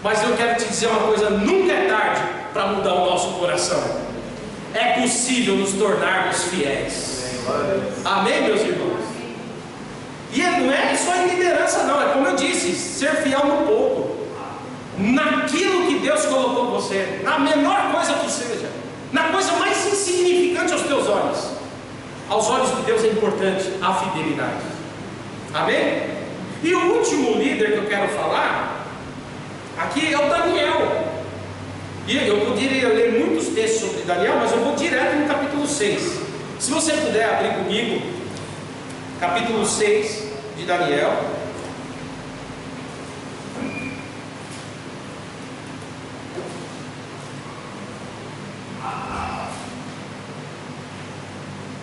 Mas eu quero te dizer uma coisa: nunca é tarde para mudar o nosso coração. É possível nos tornarmos fiéis. Amém, meus irmãos? E não é só em liderança não, é como eu disse, ser fiel no pouco, naquilo que Deus colocou você, na menor coisa que seja, na coisa mais insignificante aos teus olhos. Aos olhos de Deus é importante a fidelidade. Amém? E o último líder que eu quero falar aqui é o Daniel. E eu poderia ler muitos textos sobre Daniel, mas eu vou direto no capítulo 6. Se você puder abrir comigo, capítulo 6 de Daniel.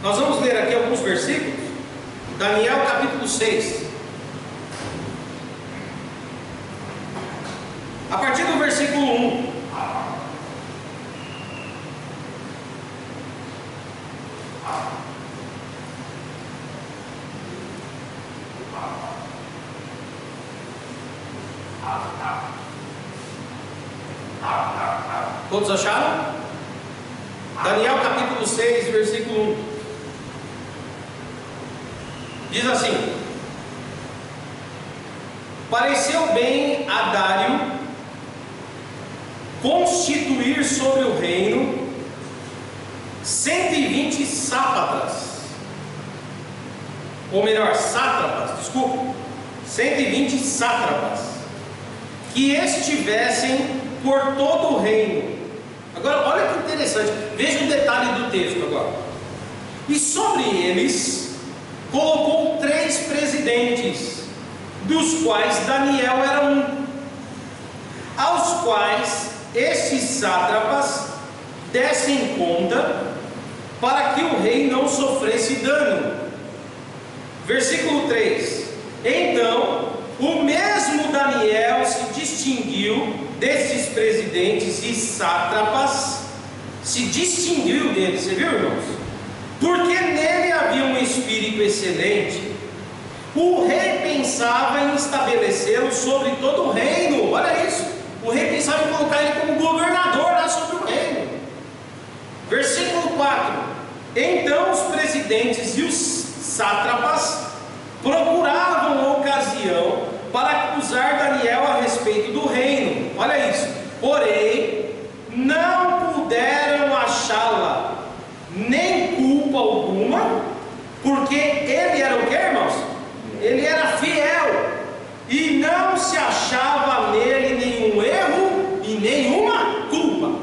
Nós vamos ler aqui alguns versículos. Daniel capítulo 6. A partir do versículo 1. Todos acharam? Daniel capítulo 6, versículo 1. Diz assim: pareceu bem a Dário constituir sobre o reino 120 sátrapas, ou melhor, sátrapas, desculpa, 120 sátrapas, que estivessem por todo o reino. Agora, olha que interessante, veja um detalhe do texto agora. E sobre eles colocou 3 presidentes, dos quais Daniel era um, aos quais estes sátrapas dessem conta, para que o rei não sofresse dano. Versículo 3: então o mesmo Daniel se distinguiu desses presidentes e sátrapas, se distinguiu deles, você viu, irmãos? Porque nele havia um espírito excelente. O rei pensava em estabelecê-lo sobre todo o reino. Olha isso, o rei pensava em colocar ele como governador lá sobre o reino. Versículo 4: então os presidentes e os sátrapas procuravam ocasião para acusar Daniel a respeito do reino. Olha isso. Porém, não puderam achá-la nem culpa alguma, porque ele era o que, irmãos? Ele era fiel, e não se achava nele nenhum erro e nenhuma culpa.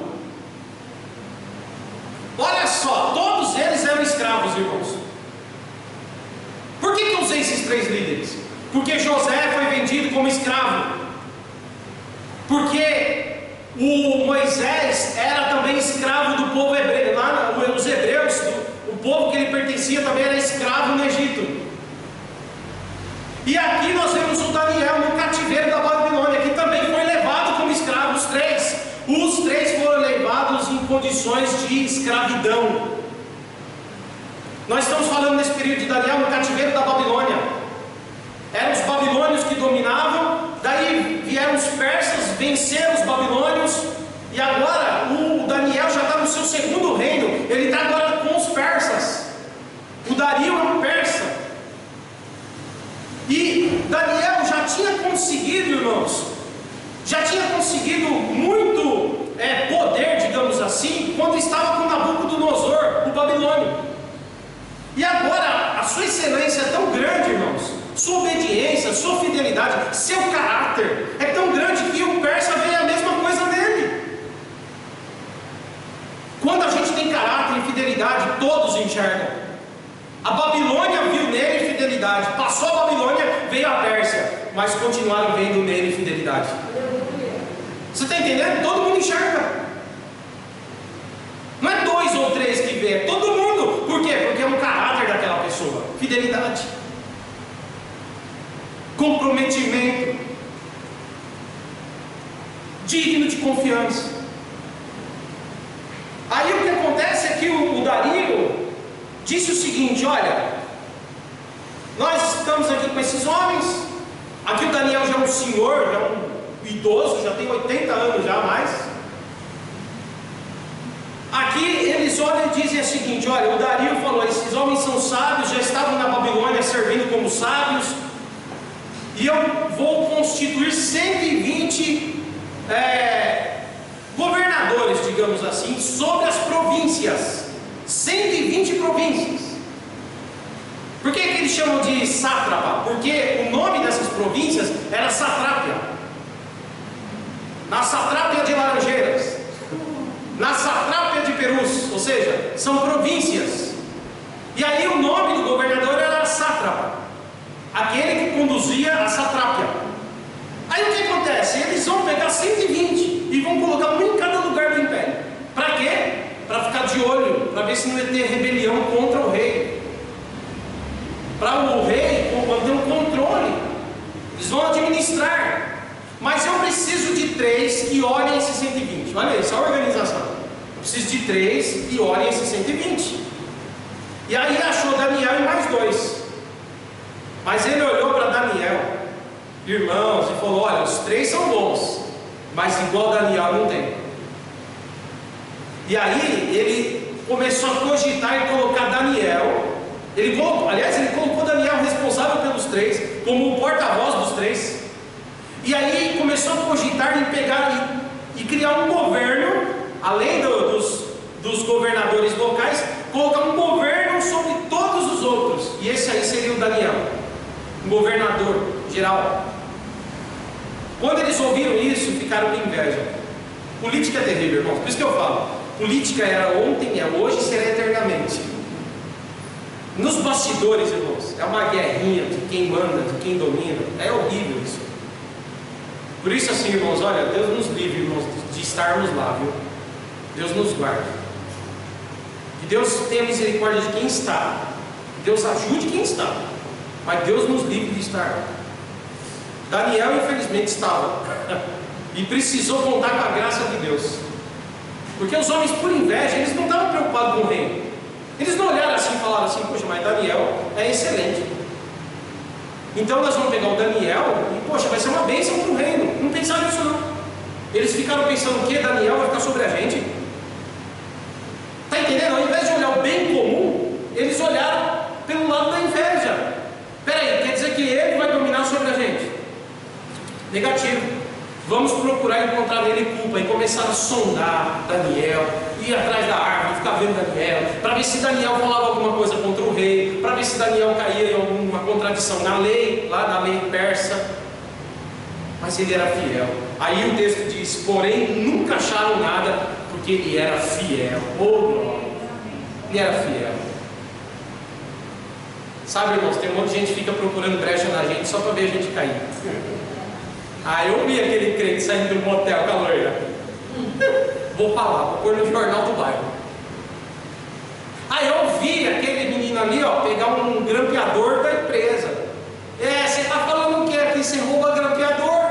Olha só, todos eles eram escravos, irmãos. Por que eu usei esses 3 líderes? Porque José foi vendido como escravo, porque o Moisés era também escravo do povo hebreu, lá os hebreus, o povo que ele pertencia também era escravo no Egito. E aqui nós vemos o Daniel no cativeiro da Babilônia, que também foi levado como escravo, os três. Os três foram levados em condições de escravidão. Nós estamos falando nesse período de Daniel no cativeiro da Babilônia. Eram os babilônios que dominavam, daí vieram os persas, venceram os babilônios, e agora o Daniel já está no seu segundo reino, ele está agora com os persas. O Dario é um persa. E Daniel já tinha conseguido, irmãos, já tinha conseguido muito poder, digamos assim, quando estava com Nabucodonosor, o babilônio. E agora a sua excelência é tão grande, irmãos, sua obediência, sua fidelidade, seu caráter é tão grande que o persa vê a mesma coisa nele. Quando a gente tem caráter e fidelidade, todos enxergam. A Babilônia viu nele fidelidade, passou a Babilônia, veio a Pérsia, mas continuaram vendo nele fidelidade. Você está entendendo? Todo mundo enxerga. Não é 2 ou 3 que vê, é todo mundo. Por quê? Porque é um caráter daquela pessoa. Fidelidade, comprometimento, digno de confiança. Aí o que acontece é que o Dario disse o seguinte: olha, nós estamos aqui com esses homens. Aqui o Daniel já é um senhor, já é um idoso, já tem 80 anos já mais. Aqui eles olham e dizem o seguinte: olha, o Dario falou, esses homens são sábios, já estavam na Babilônia servindo como sábios, e eu vou constituir 120 governadores, digamos assim, sobre as províncias. 120 províncias. Por que eles chamam de sátrapa? Porque o nome dessas províncias era Satrápia. Na Satrápia de Laranjeiras, na Satrápia de Perus, ou seja, são províncias. E aí o nome do governador era sátrapa, aquele que conduzia a satrápia. Aí o que acontece? Eles vão pegar 120 e vão colocar um em cada lugar do império. Para quê? Para ficar de olho, para ver se não ia ter rebelião contra o rei. Para o rei manter um controle. Eles vão administrar. Mas eu preciso de 3 que olhem esses 120. Olha isso, a organização. Eu preciso de 3 que olhem esses 120. E aí achou Daniel e mais 2. Mas ele olhou para Daniel, irmãos, e falou: olha, os 3 são bons, mas igual Daniel não tem. E aí ele começou a cogitar em colocar Daniel. Ele colocou Daniel responsável pelos 3, como o porta-voz dos 3. E aí começou a cogitar em pegar e criar um governo, além dos governadores locais, colocar um governo sobre todos os outros. E esse aí seria o Daniel, um governador geral. Quando eles ouviram isso, ficaram com inveja. Política é terrível, irmãos. Por isso que eu falo, política era ontem, é hoje e será eternamente. Nos bastidores, irmãos, é uma guerrinha de quem manda, de quem domina. É horrível isso. Por isso assim, irmãos, olha, Deus nos livre, irmãos, de estarmos lá, viu? Deus nos guarde. Que Deus tenha misericórdia de quem está. Que Deus ajude quem está. Mas Deus nos livre de estar lá. Daniel, infelizmente, estava. E precisou contar com a graça de Deus. Porque os homens, por inveja, eles não estavam preocupados com o reino. Eles não olharam assim e falaram assim: poxa, mas Daniel é excelente. Então nós vamos pegar o Daniel e, poxa, vai ser uma bênção para o reino. Não pensaram nisso não. Eles ficaram pensando: o que? Daniel vai ficar sobre a gente? Está entendendo? Ao invés de olhar o bem comum, eles olharam pelo lado da inveja. Peraí, quer dizer que ele vai dominar sobre a gente? Negativo. Vamos procurar encontrar nele culpa. E começaram a sondar Daniel, ir atrás da árvore, ficar vendo Daniel, para ver se Daniel falava alguma coisa contra o rei, para ver se Daniel caía em alguma contradição na lei, lá na lei persa. Mas ele era fiel. Aí o texto diz: porém nunca acharam nada, porque ele era fiel. Oh glória! Ele era fiel. Sabe, irmãos, tem um monte de gente que fica procurando brecha na gente só para ver a gente cair. Eu vi aquele crente saindo do motel com a loira. Vou falar, vou pôr no jornal do bairro. Eu vi aquele menino ali, pegar um grampeador da empresa. Você está você rouba grampeador.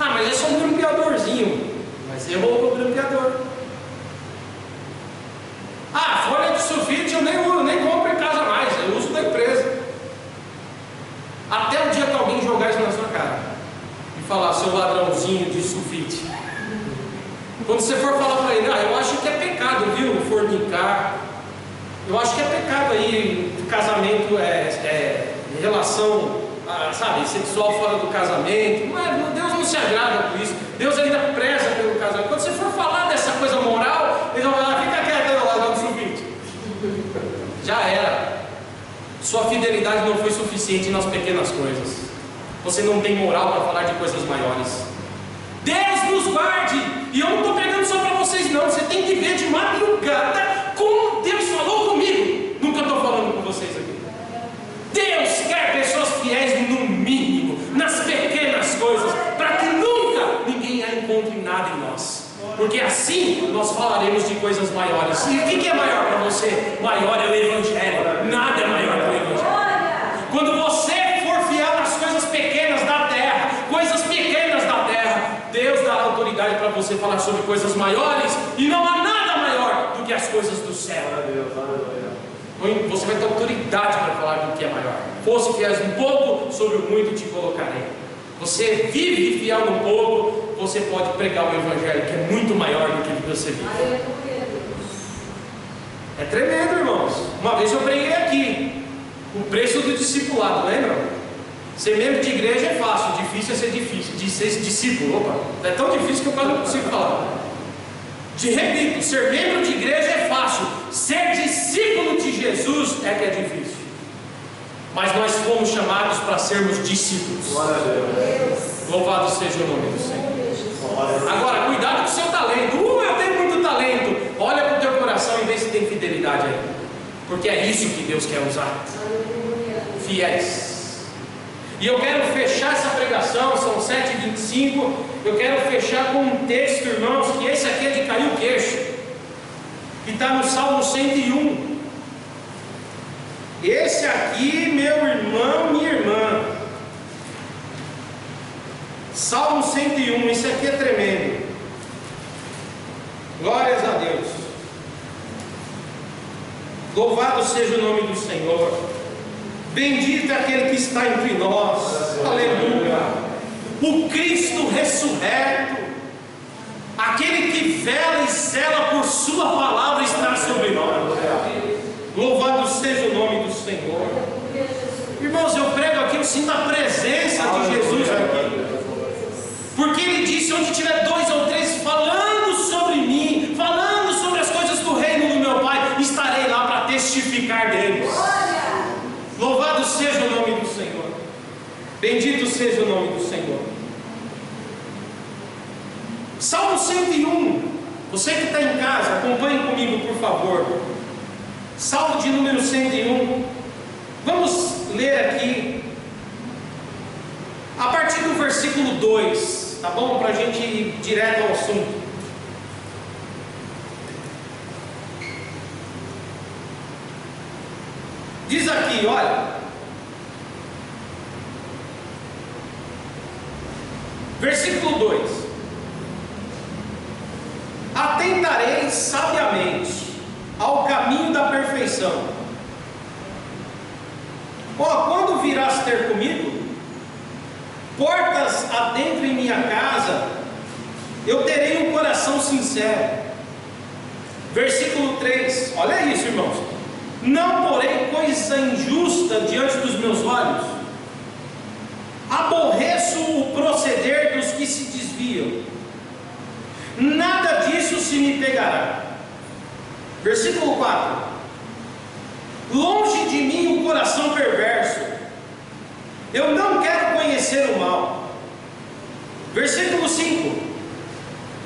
Ah, mas é só um grampeadorzinho. Mas você rouba o grampeador. Ah, folha de sulfite eu nem compro em casa mais, eu uso da empresa. Até o dia que alguém jogar isso na sua cara e falar, seu ladrãozinho de sulfite. Quando você for falar para ele, eu acho que é pecado, viu, fornicar. Eu acho que é pecado aí, casamento, relação, sabe, sexual fora do casamento. Mas Deus não se agrada com isso. Deus ainda preza pelo casamento. Quando você for falar dessa coisa moral, ele vai falar, fica quieto aí, ladrão de sulfite. Já era. Sua fidelidade não foi suficiente nas pequenas coisas. Você não tem moral para falar de coisas maiores. Deus nos guarde. E eu não estou pregando só para vocês não. Você tem que ver de madrugada como Deus falou comigo. Nunca estou falando com vocês aqui. Deus quer pessoas fiéis no mínimo, nas pequenas coisas, para que nunca ninguém a encontre nada em nós. Porque assim nós falaremos de coisas maiores. E o que é maior para você? Maior é o Evangelho. Nada é maior que o Evangelho. Quando você for fiel nas coisas pequenas da terra, Deus dará autoridade para você falar sobre coisas maiores. E não há nada maior do que as coisas do céu. Você vai ter autoridade para falar do que é maior. Fosse fiéis um pouco, sobre o muito te colocarei. Você vive fiel no pouco, você pode pregar o Evangelho, que é muito maior do que você vive. É tremendo, irmãos. Uma vez eu preguei aqui o preço do discipulado, lembram? Ser membro de igreja é fácil, difícil é ser difícil. De ser discípulo, é tão difícil que eu quase não consigo falar. Repito, ser membro de igreja é fácil, ser discípulo de Jesus é que é difícil. Mas nós fomos chamados para sermos discípulos. Glória a Deus. Louvado seja o nome do Senhor. Agora, cuidado com o seu talento. Eu tenho muito talento. Olha para o teu coração e vê se tem fidelidade aí. Porque é isso que Deus quer usar. Fiéis. E eu quero fechar essa pregação, são 7h25. Eu quero fechar com um texto, irmãos, que esse aqui é de cair o queixo, que está no Salmo 101. Esse aqui, meu irmão, minha irmã, Salmo 101, esse aqui é tremendo. Glórias a Deus. Louvado seja o nome do Senhor. Bendito é aquele que está entre nós. Aleluia. O Cristo ressurreto, aquele que vela e zela por sua palavra, está sobre nós. Louvado seja o nome do Senhor. Irmãos, eu prego aqui, eu sinto a presença de Jesus aqui. Porque Ele disse, onde tiver 2 ou 3 falando sobre mim, falando sobre as coisas do reino do meu Pai, estarei lá para testificar deles. Louvado seja o nome do Senhor. Bendito seja o nome do Senhor. Salmo 101. Você que está em casa, acompanhe comigo, por favor. Salmo de número 101. Vamos ler aqui a partir do versículo 2, tá bom? Para a gente ir direto ao assunto. Diz aqui, olha, versículo 2: atentarei sabiamente ao caminho da perfeição. Quando virás ter comigo, portas adentro em minha casa, eu terei um coração sincero. Versículo 3, olha isso, irmãos: não porei coisa injusta diante dos meus olhos, aborreço o proceder dos que se desviam, nada disso se me pegará. Versículo 4: longe de mim o coração perverso, eu não quero conhecer o mal. Versículo 5: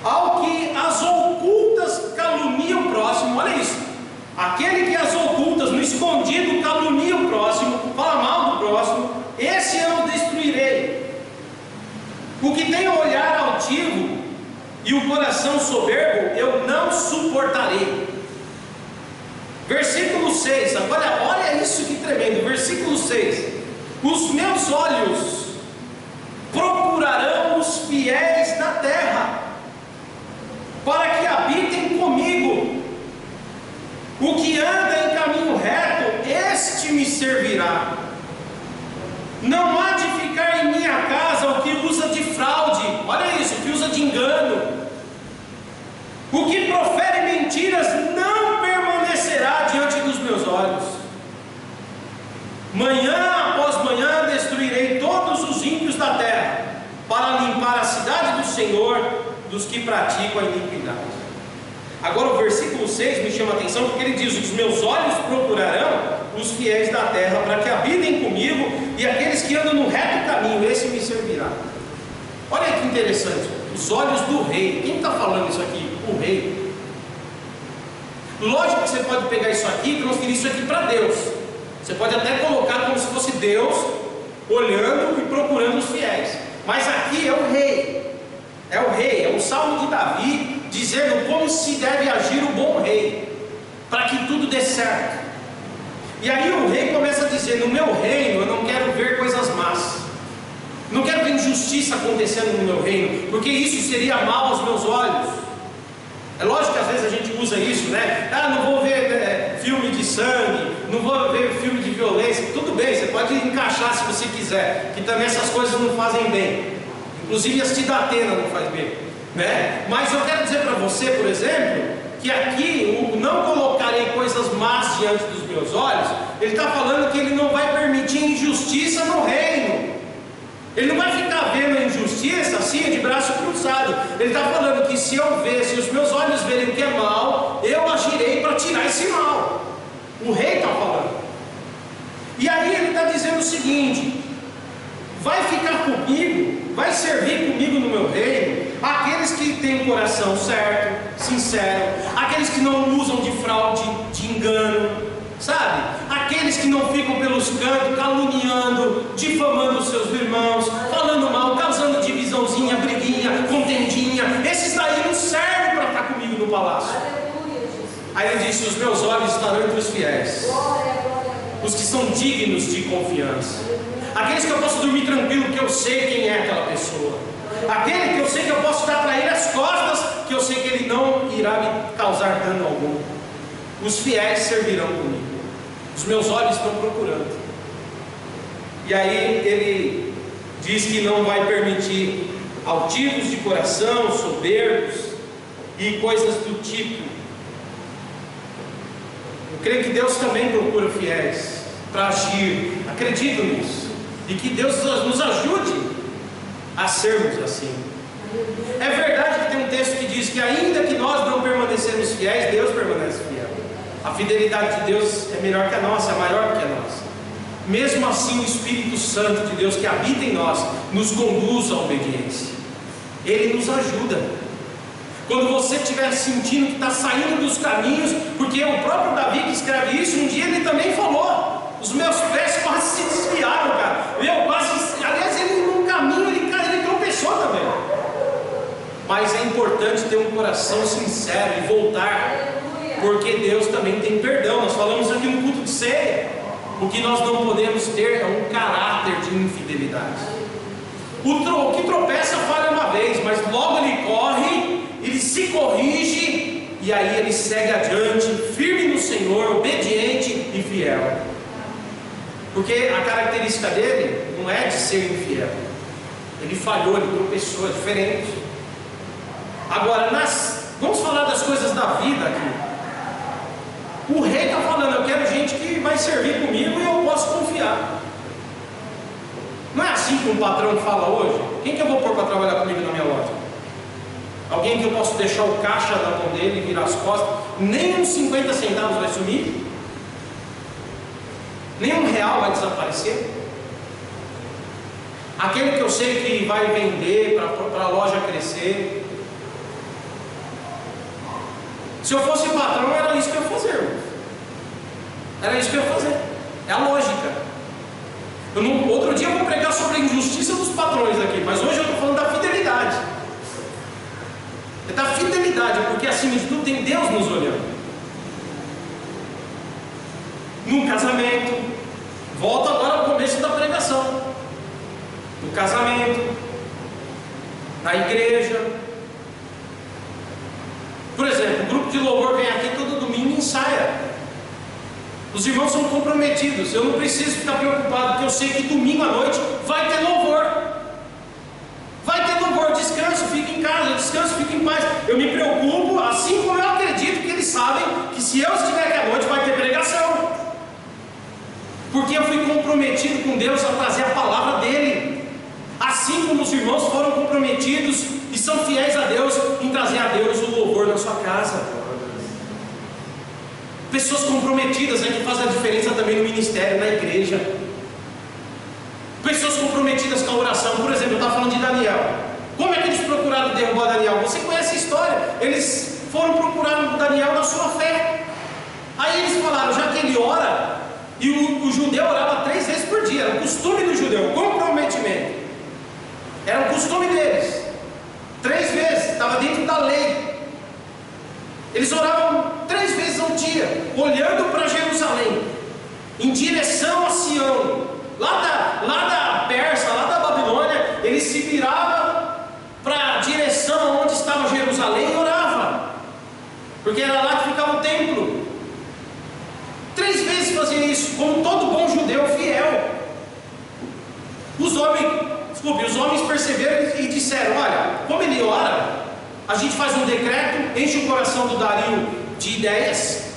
ao que as ocultas calunia o próximo. Olha isso. Aquele que as ocultas, no escondido, calunia o próximo, fala mal do próximo, esse eu destruirei. O que tem o olhar altivo e o coração soberbo, eu não suportarei. Versículo 6, agora olha isso que tremendo. Versículo 6: Os meus olhos procurarão os fiéis da terra, para que habitem comigo. O que anda em caminho reto, este me servirá. Não há de ficar em minha casa o que usa de fraude, olha isso, o que usa de engano. O que profere mentiras não permanecerá diante dos meus olhos. Manhã após manhã destruirei todos os ímpios da terra, para limpar a cidade do Senhor dos que praticam a iniquidade. Agora o versículo 6 me chama a atenção, porque ele diz: os meus olhos procurarão os fiéis da terra, para que habitem comigo, e aqueles que andam no reto caminho, esse me servirá. Olha que interessante, os olhos do rei. Quem está falando isso aqui? O rei. Lógico que você pode pegar isso aqui e transferir isso aqui para Deus. Você pode até colocar como se fosse Deus olhando e procurando os fiéis, mas aqui é o rei. É o rei, é o salmo de Davi, dizendo como se deve agir o bom rei, para que tudo dê certo. E aí o rei começa a dizer: no meu reino eu não quero ver coisas más, não quero ver injustiça acontecendo no meu reino, porque isso seria mal aos meus olhos. É lógico que às vezes a gente usa isso, né? Não vou ver filme de sangue, não vou ver filme de violência. Tudo bem, você pode encaixar se você quiser, que também essas coisas não fazem bem. Inclusive as da Atena não faz bem, né? Mas eu quero dizer para você, por exemplo, que aqui o não colocarei coisas más diante dos meus olhos, ele está falando que ele não vai permitir injustiça no reino. Ele não vai ficar vendo a injustiça assim de braço cruzado. Ele está falando que se eu ver, se os meus olhos verem o que é mal, eu agirei para tirar esse mal. O rei está falando. E aí ele está dizendo o seguinte: vai ficar comigo, vai servir comigo no meu reino, aqueles que têm o coração certo, sincero, aqueles que não usam de fraude, de engano, sabe? Aqueles que não ficam pelos cantos caluniando, difamando os seus irmãos, falando mal, causando divisãozinha, briguinha, contendinha. Esses daí não servem para estar comigo no palácio. Aí ele disse: os meus olhos estarão entre os fiéis, os que são dignos de confiança, aqueles que eu posso dormir tranquilo, que eu sei quem é aquela pessoa, aquele que eu sei que eu posso dar para ele as costas, que eu sei que ele não irá me causar dano algum. Os fiéis servirão comigo. Os meus olhos estão procurando. E aí ele diz que não vai permitir altivos de coração, soberbos e coisas do tipo. Eu creio que Deus também procura fiéis para agir. Acredito nisso. E que Deus nos ajude a sermos assim. É verdade que tem um texto que diz que ainda que nós não permanecemos fiéis, Deus permanece fiel. A fidelidade de Deus é melhor que a nossa, é maior que a nossa. Mesmo assim, o Espírito Santo de Deus que habita em nós nos conduz à obediência. Ele nos ajuda. Quando você estiver sentindo que está saindo dos caminhos, porque o próprio Davi que escreve isso, um dia ele também falou: os meus pés quase se desviaram, cara. Aliás, ele num caminho ele tropeçou também. Mas é importante ter um coração sincero e voltar, porque Deus também tem perdão. Nós falamos aqui no culto de ceia. O que nós não podemos ter é um caráter de infidelidade. O que tropeça falha uma vez, mas logo ele corre, ele se corrige, e aí ele segue adiante, firme no Senhor, obediente e fiel. Porque a característica dele não é de ser infiel. Ele falhou, ele tropeçou, é diferente. Agora, vamos falar das coisas da vida aqui. O rei está falando: eu quero gente que vai servir comigo e eu posso confiar. Não é assim que um patrão fala hoje? Quem que eu vou pôr para trabalhar comigo na minha loja? Alguém que eu posso deixar o caixa na mão dele e virar as costas? Nem uns 50 centavos vai sumir? Nem R$1 vai desaparecer? Aquele que eu sei que vai vender para a loja crescer? Se eu fosse patrão, era isso que eu ia fazer, irmão. Era isso que eu ia fazer. É a lógica. Outro dia eu vou pregar sobre a injustiça dos patrões aqui, mas hoje eu estou falando da fidelidade. É da fidelidade, porque acima de tudo tem Deus nos olhando. Num casamento, Volta agora ao começo da pregação, no casamento, na igreja. Por exemplo, o grupo de louvor vem aqui todo domingo e ensaia. Os irmãos são comprometidos. Eu não preciso ficar preocupado, porque eu sei que domingo à noite vai ter louvor. Vai ter louvor. Descanso, fica em casa. Descanso, fica em paz. Eu me preocupo, assim como eu acredito que eles sabem que se eu estiver aqui à noite vai ter pregação. Porque eu fui comprometido com Deus a trazer a palavra dele. Assim como os irmãos foram comprometidos e são fiéis a Deus em trazer a Deus o louvor na sua casa. Pessoas comprometidas, que fazem a diferença também no ministério, na igreja. Pessoas comprometidas com a oração. Por exemplo, eu estava falando de Daniel. Como é que eles procuraram derrubar Daniel? Você conhece a história. Eles foram procurar Daniel na sua fé. Aí eles falaram, já que ele ora, e o judeu orava 3 vezes por dia, era o costume do judeu, comprometimento. Era o costume deles. 3 vezes, estava dentro da lei. Eles oravam 3 vezes ao dia, olhando para Jerusalém, em direção a Sião. Lá da Pérsia, lá da Babilônia, eles se viravam para a direção onde estava Jerusalém e oravam, porque era lá que ficava o templo. 3 vezes faziam isso, como todo bom judeu fiel. Os homens perceberam e disseram, olha, como ele ora, a gente faz um decreto, enche o coração do Dario de ideias,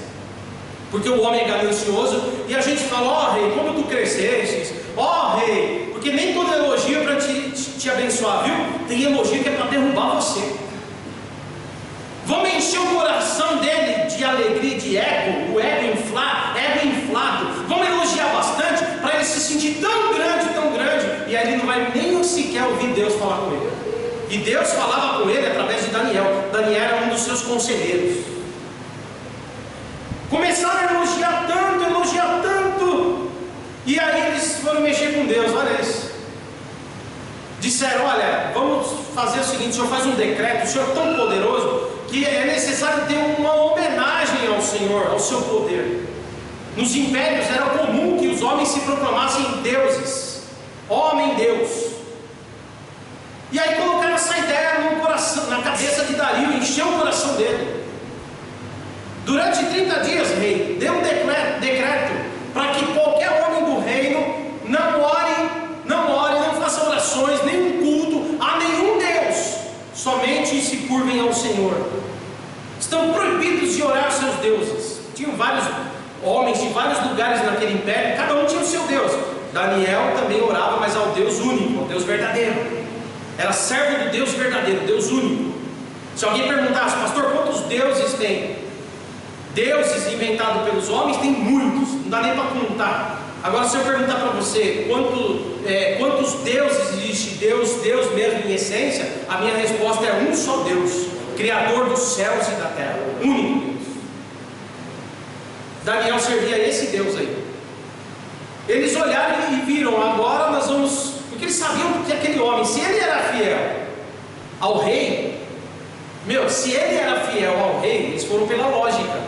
porque o homem é ganancioso, e a gente fala, ó rei, como tu crescestes, ó rei, porque nem todo elogio é para te abençoar, viu? Tem elogio que é para derrubar você. Vamos encher o coração dele de alegria, de ego, o ego inflado. Vamos elogiar bastante para ele se sentir tão grande, e aí ele não vai nem sequer ouvir Deus falar com ele. E Deus falava com ele através de Daniel. Daniel era um dos seus conselheiros. Começaram a elogiar tanto, e aí eles foram mexer com Deus. Olha isso. Disseram, olha, vamos fazer o seguinte, o senhor faz um decreto, o senhor é tão poderoso que é necessário ter uma homenagem ao Senhor, ao seu poder. Nos impérios era comum que os homens se proclamassem deuses, homem-deus. E aí colocaram essa ideia no coração, na cabeça de Dario, encheu o coração dele. Durante 30 dias, rei, deu um decreto para que qualquer homem do reino não faça orações, nenhum culto a nenhum Deus, somente se curvem ao Senhor. Estão proibidos de orar aos seus deuses. Tinham vários homens de vários lugares naquele império, cada um tinha o seu Deus. Daniel também orava, mas ao Deus único, ao Deus verdadeiro. Era servo do Deus verdadeiro, Deus único. Se alguém perguntasse, pastor, quantos deuses tem? Deuses inventados pelos homens tem muitos, não dá nem para contar. Agora, se eu perguntar para você quantos deuses existe, Deus mesmo em essência, a minha resposta é um só Deus, Criador dos céus e da terra, único Deus. Daniel servia a esse Deus aí. Eles olharam e viram, agora nós vamos, porque eles sabiam que aquele homem, se ele era fiel ao rei, se ele era fiel ao rei, eles foram pela lógica,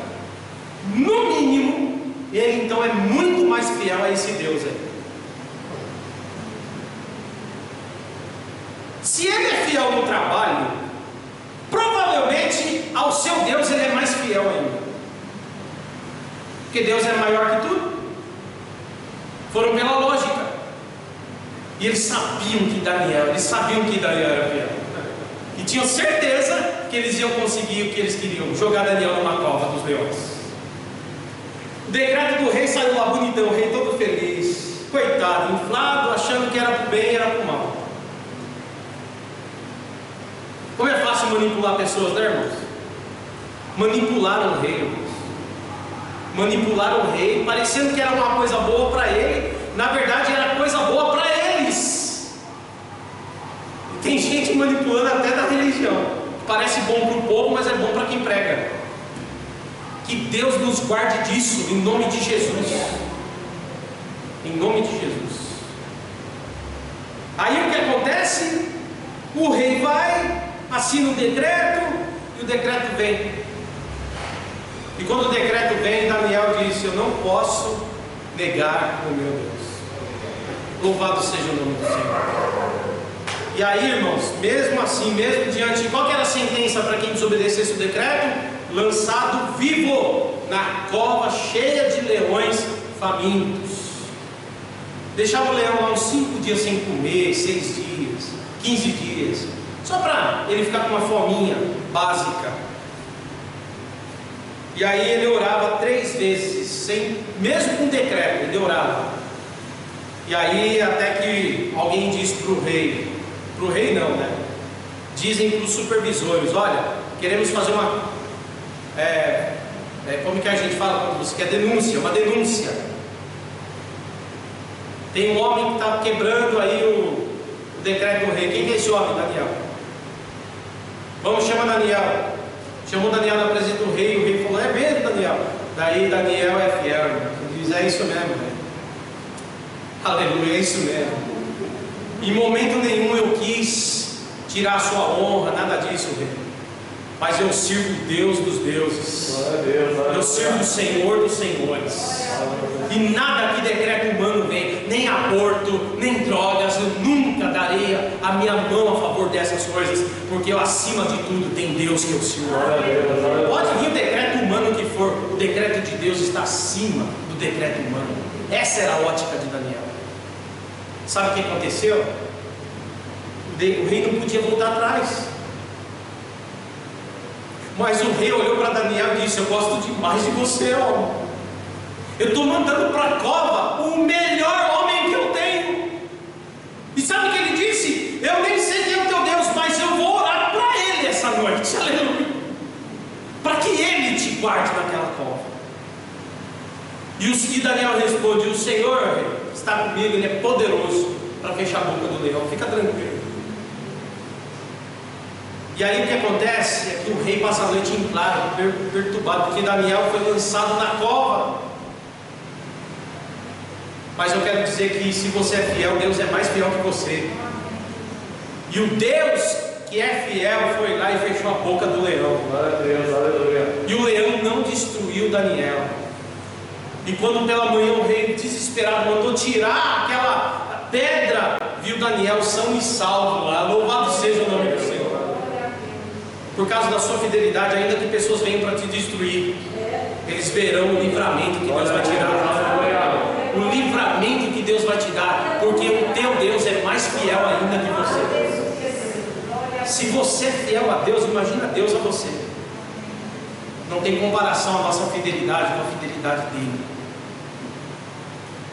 no mínimo, ele então é muito mais fiel a esse Deus aí. Se ele é fiel no trabalho, provavelmente ao seu Deus ele é mais fiel ainda, porque Deus é maior que tudo. Foram pela lógica, e eles sabiam que Daniel era fiel, e tinham certeza que eles iam conseguir o que eles queriam, jogar Daniel numa cova dos leões. O decreto do rei saiu lá bonitão, o rei todo feliz, coitado, inflado, achando que era para o bem e era para o mal. Como é fácil manipular pessoas, né, irmãos? Manipularam o rei, irmãos. Manipularam o rei, parecendo que era uma coisa boa para ele, na verdade era coisa boa para eles. E tem gente manipulando até da religião, parece bom para o povo, mas é bom para quem prega. Que Deus nos guarde disso, em nome de Jesus. Em nome de Jesus. Aí o que acontece? O rei vai, assina o decreto, e o decreto vem. E quando o decreto vem, Daniel disse, eu não posso negar o meu Deus. Louvado seja o nome do Senhor. E aí, irmãos, mesmo assim, mesmo diante, qual que era a sentença para quem desobedecesse o decreto? Lançado vivo na cova cheia de leões famintos. Deixava o leão lá uns 5 dias sem comer, 6 dias, 15 dias, só para ele ficar com uma fominha básica. E aí ele orava 3 vezes, mesmo com decreto, ele orava. E aí até que alguém disse para o rei não, né? Dizem para os supervisores: olha, queremos fazer uma, como que a gente fala quando você quer denúncia? Uma denúncia. Tem um homem que está quebrando aí o decreto do rei. Quem é esse homem? Daniel. Vamos chamar Daniel. Chamou Daniel na presença do rei. O rei falou: é mesmo, Daniel? Daí Daniel é fiel. Ele diz: é isso mesmo, né? Aleluia, é isso mesmo. Em momento nenhum eu quis tirar a sua honra, nada disso, rei. Mas eu sirvo o Deus dos deuses. Eu sirvo o Senhor dos senhores. E nada que decreto humano vem, nem aborto, nem drogas. Eu nunca darei a minha mão a favor dessas coisas, porque eu, acima de tudo, tem Deus que eu sirvo. Pode vir o decreto humano que for, o decreto de Deus está acima do decreto humano. Essa era a ótica de Daniel. Sabe o que aconteceu? O rei não podia voltar atrás. Mas o rei olhou para Daniel e disse: eu gosto demais de você, homem. Eu estou mandando para a cova o melhor homem que eu tenho. E sabe o que ele disse? Eu nem sei quem é o teu Deus, mas eu vou orar para ele essa noite. Aleluia. Para que ele te guarde naquela cova. E Daniel responde: o Senhor está comigo, ele é poderoso para fechar a boca do leão. Fica tranquilo. E aí o que acontece é que o rei passa a noite em claro, perturbado, porque Daniel foi lançado na cova. Mas eu quero dizer que se você é fiel, Deus é mais fiel que você. E o Deus que é fiel foi lá e fechou a boca do leão. Glória a Deus, aleluia. E o leão não destruiu Daniel. E quando pela manhã o rei desesperado mandou tirar aquela pedra, viu Daniel são e salvo lá. Louvado seja o nome do Senhor. Por causa da sua fidelidade, ainda que pessoas venham para te destruir, eles verão o livramento que Deus vai te dar. O livramento que Deus vai te dar, porque o teu Deus é mais fiel ainda que você. Se você é fiel a Deus, imagina Deus a você. Não tem comparação a nossa fidelidade com a fidelidade dele.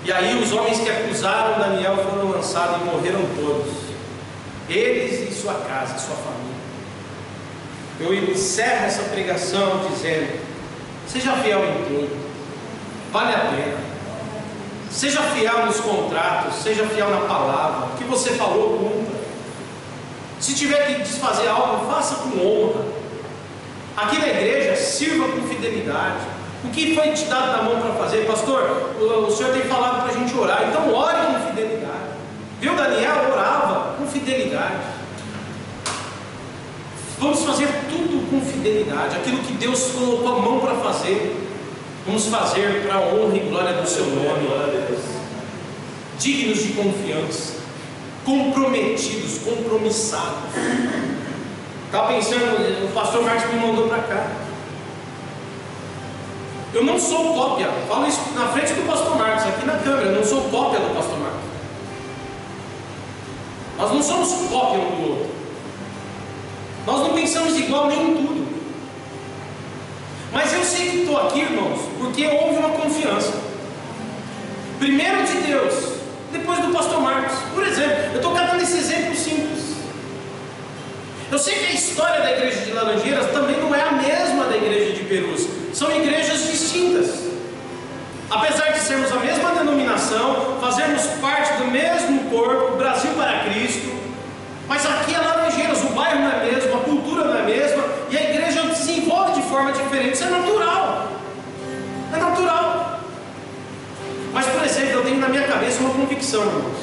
E aí os homens que acusaram Daniel foram lançados e morreram todos, eles e sua casa, sua família. Eu encerro essa pregação dizendo: seja fiel em tudo, vale a pena. Seja fiel nos contratos, seja fiel na palavra. O que você falou, cumpra. Se tiver que desfazer algo, faça com honra. Aqui na igreja, sirva com fidelidade. O que foi te dado na mão para fazer? Pastor, o senhor tem falado para a gente orar, então ore com fidelidade. Viu, Daniel orava com fidelidade. Vamos fazer tudo com fidelidade. Aquilo que Deus colocou a mão para fazer, vamos fazer para a honra e glória do seu nome. Dignos de confiança, comprometidos, compromissados. Estava pensando, o pastor Marcos me mandou para cá. Eu não sou cópia, falo isso na frente do pastor Marcos, aqui na câmera, eu não sou cópia do pastor Marcos. Nós não somos cópia um do outro. Nós não pensamos igual nem em tudo. Mas eu sei que estou aqui, irmãos, porque houve uma confiança. Primeiro de Deus, depois do pastor Marcos. Por exemplo, eu estou dando esse exemplo simples. Eu sei que a história da igreja de Laranjeiras também não é a mesma da igreja de Perus. São igrejas distintas. Apesar de sermos a mesma denominação, fazermos parte do mesmo corpo, Brasil para Cristo, mas aqui é Laranjeiras, o bairro não é mesmo, a cultura não é a mesma, e a igreja se desenvolve de forma diferente. Isso é natural. É natural. Mas, por exemplo, eu tenho na minha cabeça uma convicção, irmãos,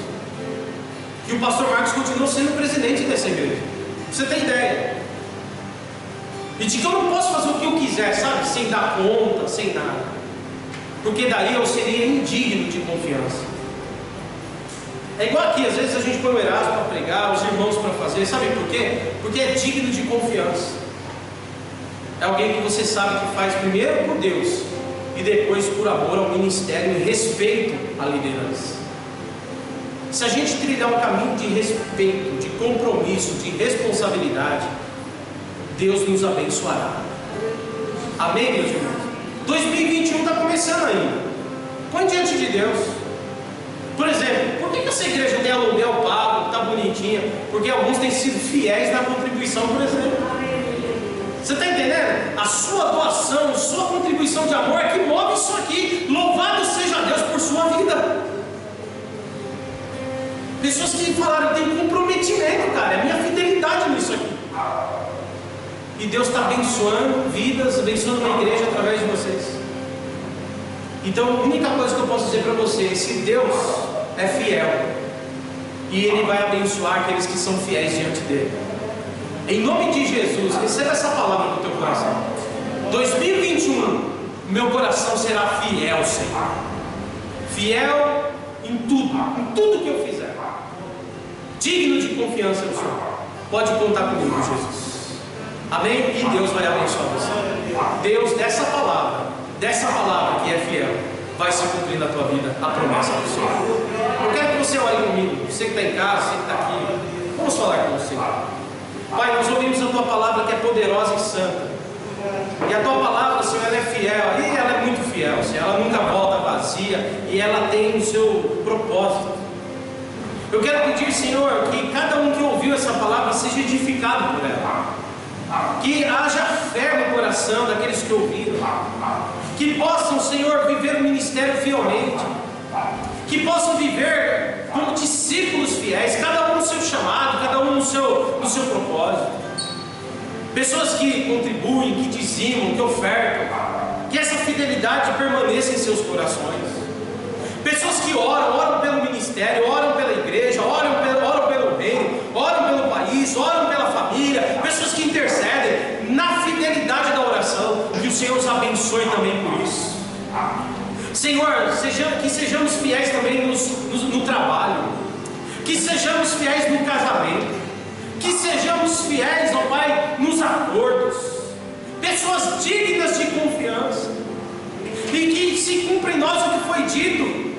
que o pastor Marcos continua sendo presidente dessa igreja. Você tem ideia? E de que eu não posso fazer o que eu quiser, sabe? Sem dar conta, sem nada. Porque daí eu seria indigno de confiança. É igual aqui, às vezes a gente põe o Erasmo para pregar, os irmãos para fazer, sabe por quê? Porque é digno de confiança. É alguém que você sabe que faz primeiro por Deus e depois por amor ao ministério e respeito à liderança. Se a gente trilhar um caminho de respeito, de compromisso, de responsabilidade, Deus nos abençoará. Amém, meus irmãos? 2021 está começando ainda. Põe diante de Deus. Por exemplo, por que essa igreja tem aluguel pago, está bonitinha? Porque alguns têm sido fiéis na contribuição, por exemplo. Você está entendendo? A sua doação, sua contribuição de amor é que move isso aqui. Louvado seja Deus por sua vida. Pessoas que falaram, tem comprometimento, cara, é minha fidelidade nisso aqui. E Deus está abençoando vidas, abençoando uma igreja através de vocês. Então a única coisa que eu posso dizer para vocês, se Deus é fiel, e Ele vai abençoar aqueles que são fiéis diante dEle. Em nome de Jesus, receba essa palavra no teu coração. 2021, meu coração será fiel, Senhor. Fiel em tudo que eu fizer. Digno de confiança no Senhor. Pode contar comigo, Jesus. Amém? E Deus vai abençoar você. Deus, dessa palavra que é fiel, vai se cumprir na tua vida a promessa do Senhor. Eu quero que você ore comigo. Você que está em casa, você que está aqui, vamos falar com você. Pai, nós ouvimos a tua palavra que é poderosa e santa. E a tua palavra, Senhor, ela é fiel. E ela é muito fiel, Senhor. Ela nunca volta vazia. E ela tem o seu propósito. Eu quero pedir, Senhor, que cada um que ouviu essa palavra seja edificado por ela. Que haja fé no coração daqueles que ouviram. Que possam, Senhor, viver o ministério fielmente. Que possam viver como discípulos fiéis, cada um no seu chamado, cada um no seu propósito. Pessoas que contribuem, que dizimam, que ofertam. Que essa fidelidade permaneça em seus corações. Pessoas que oram pelo ministério, oram pela igreja, oram pelo reino, oram pelo país, oram pela família. Pessoas que intercedem na fidelidade da oração. Que o Senhor os abençoe também por isso. Senhor, que sejamos fiéis também no trabalho. Que sejamos fiéis no casamento. Que sejamos fiéis, ó Pai, nos acordos. Pessoas dignas de confiança. E que se cumpra em nós o que foi dito.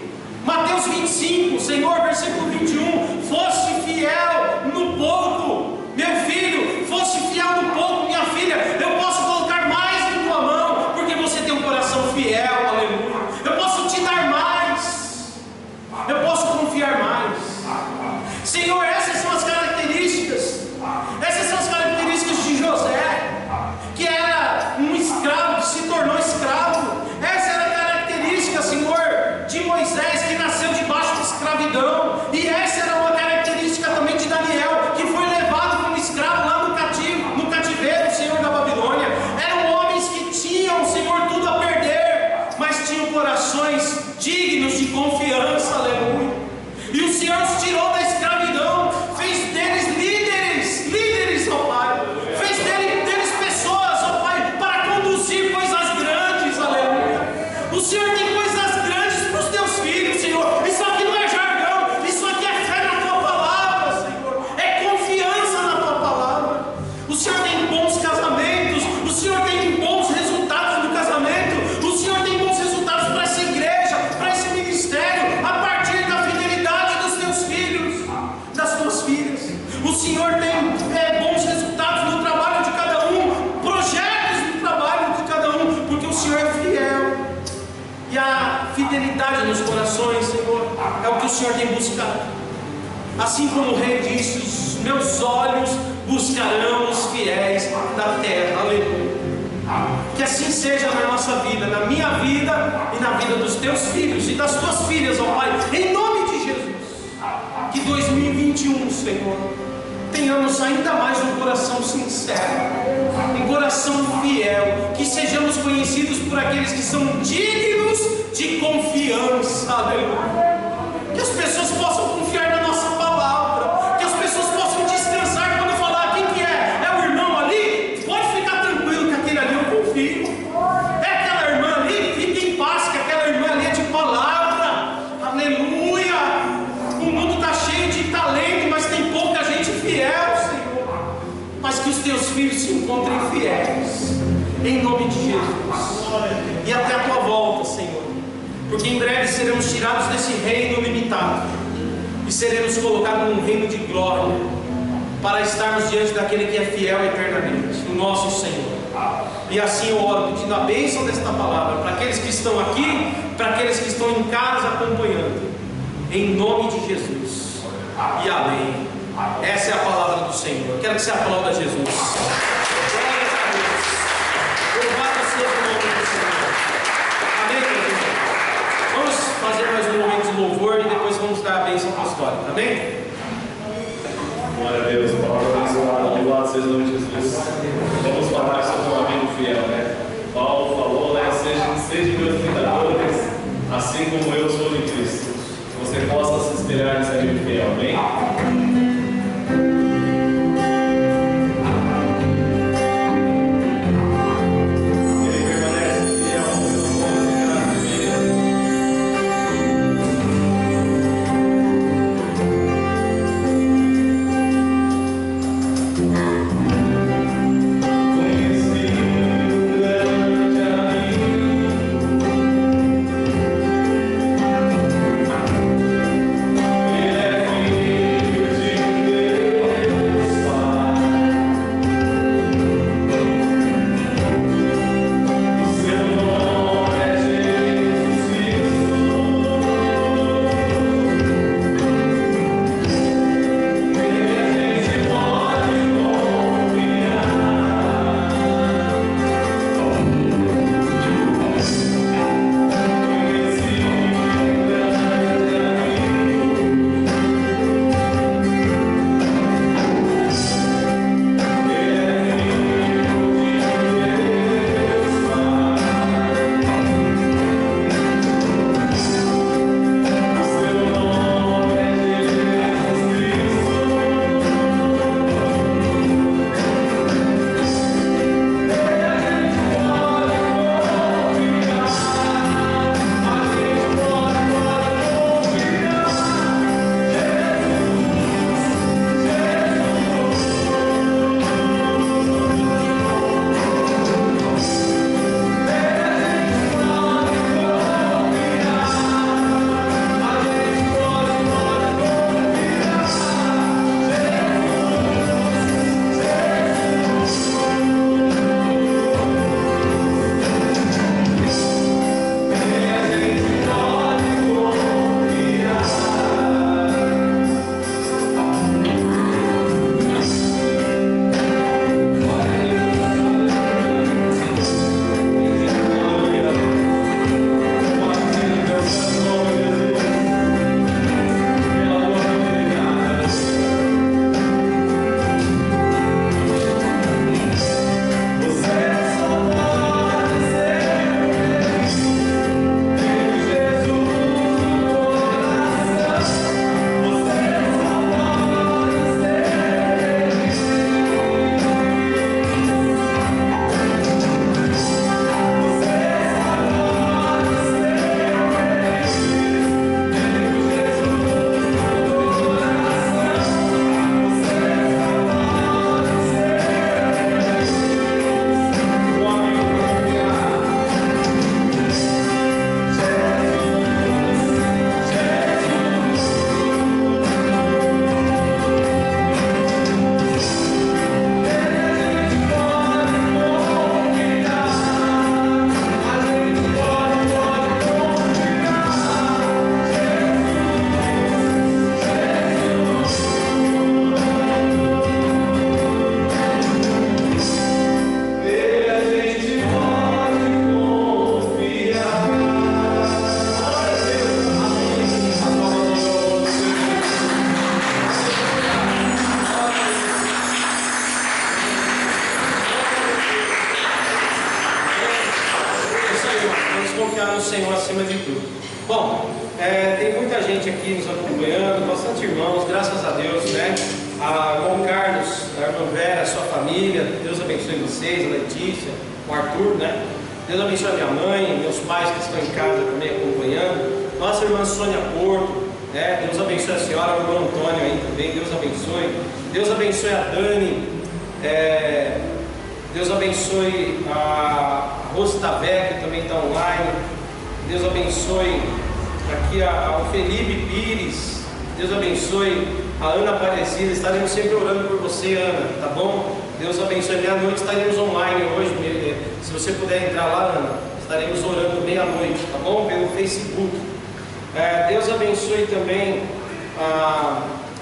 Mateus 25, Senhor, versículo 21. Fosse fiel no pouco, meu filho. Fosse fiel no pouco, minha filha. Eu posso colocar mais em tua mão, porque você tem um coração fiel, aleluia. Eu posso te dar mais. Eu posso confiar mais. Senhor, essas são as características. Essas são as características de José, que era um escravo, que se tornou escravo. Essa era a característica, Senhor, de Moisés, que nasceu debaixo de escravidão. E essa era uma característica também de Daniel, que foi levado como escravo lá no cativeiro, Senhor, da Babilônia. Eram homens que tinham, Senhor, tudo a perder, mas tinham corações dignos de confiança, aleluia. E o Senhor os tirou da escravidão, fez deles líderes, ó Pai. Fez deles pessoas, ó Pai, para conduzir coisas grandes, aleluia. O Senhor tem coisas grandes para os teus filhos, Senhor. Isso aqui não é jargão, isso aqui é fé na tua palavra, Senhor. É confiança na tua palavra. O Senhor tem bons casamentos, o Senhor tem bons resultados no casamento, o Senhor tem bons resultados para essa igreja, para esse ministério, a partir da fidelidade dos teus filhos, das tuas filhas. O Senhor tem bons resultados no trabalho de cada um, projetos no trabalho de cada um, porque o Senhor é fiel. E a fidelidade nos corações, Senhor, é o que o Senhor tem buscado. Assim como o rei disse, os meus olhos buscarão os fiéis da terra, aleluia. Que assim seja na nossa vida, na minha vida e na vida dos teus filhos e das tuas filhas, ó Pai, em nome de Jesus. Que 2021, Senhor, tenhamos ainda mais um coração sincero, um coração fiel, que sejamos conhecidos por aqueles que são dignos de confiança, aleluia. Que as pessoas possam confiar na nossa palavra, que as pessoas possam descansar quando falar quem que é. É o irmão ali? Pode ficar tranquilo que aquele ali eu confio. É aquela irmã ali? Fique em paz que aquela irmã ali é de palavra, aleluia. O mundo está Jesus. E até a tua volta, Senhor. Porque em breve seremos tirados desse reino limitado e seremos colocados num reino de glória, para estarmos diante daquele que é fiel eternamente, o nosso Senhor. E assim eu oro pedindo a bênção desta palavra para aqueles que estão aqui, para aqueles que estão em casa acompanhando, em nome de Jesus. E amém. Essa é a palavra do Senhor. Quero que você aplauda Jesus. Glória a Deus. Louvado seja o nome do Senhor. Amém, querido? Vamos fazer mais um momento de louvor e depois vamos dar a bênção apostólica. Amém? Glória a Deus, palavra abençoada, louvado seja o nome de Jesus. Vamos falar sobre um amigo fiel, né? Paulo falou, né? Sejam meus imitadores, assim como eu sou de Cristo. Que você possa se espelhar nesse amigo fiel, amém? confiar no Senhor acima de tudo. Bom, tem muita gente aqui nos acompanhando, bastante irmãos, graças a Deus, né? A João Carlos, a irmã Vera, a sua família, Deus abençoe vocês, a Letícia, o Arthur, né? Deus abençoe a minha mãe, meus pais que estão em casa também acompanhando, nossa irmã Sônia Porto, né? Deus abençoe a senhora, o irmão Antônio aí também, Deus abençoe a Dani, Deus abençoe a Rose Tavé, que também está online. Deus abençoe aqui o Felipe Pires. Deus abençoe a Ana Aparecida. Estaremos sempre orando por você, Ana, tá bom? Deus abençoe. Meia-noite estaremos online hoje. Se você puder entrar lá, Ana, estaremos orando meia-noite, tá bom? Pelo Facebook. Deus abençoe também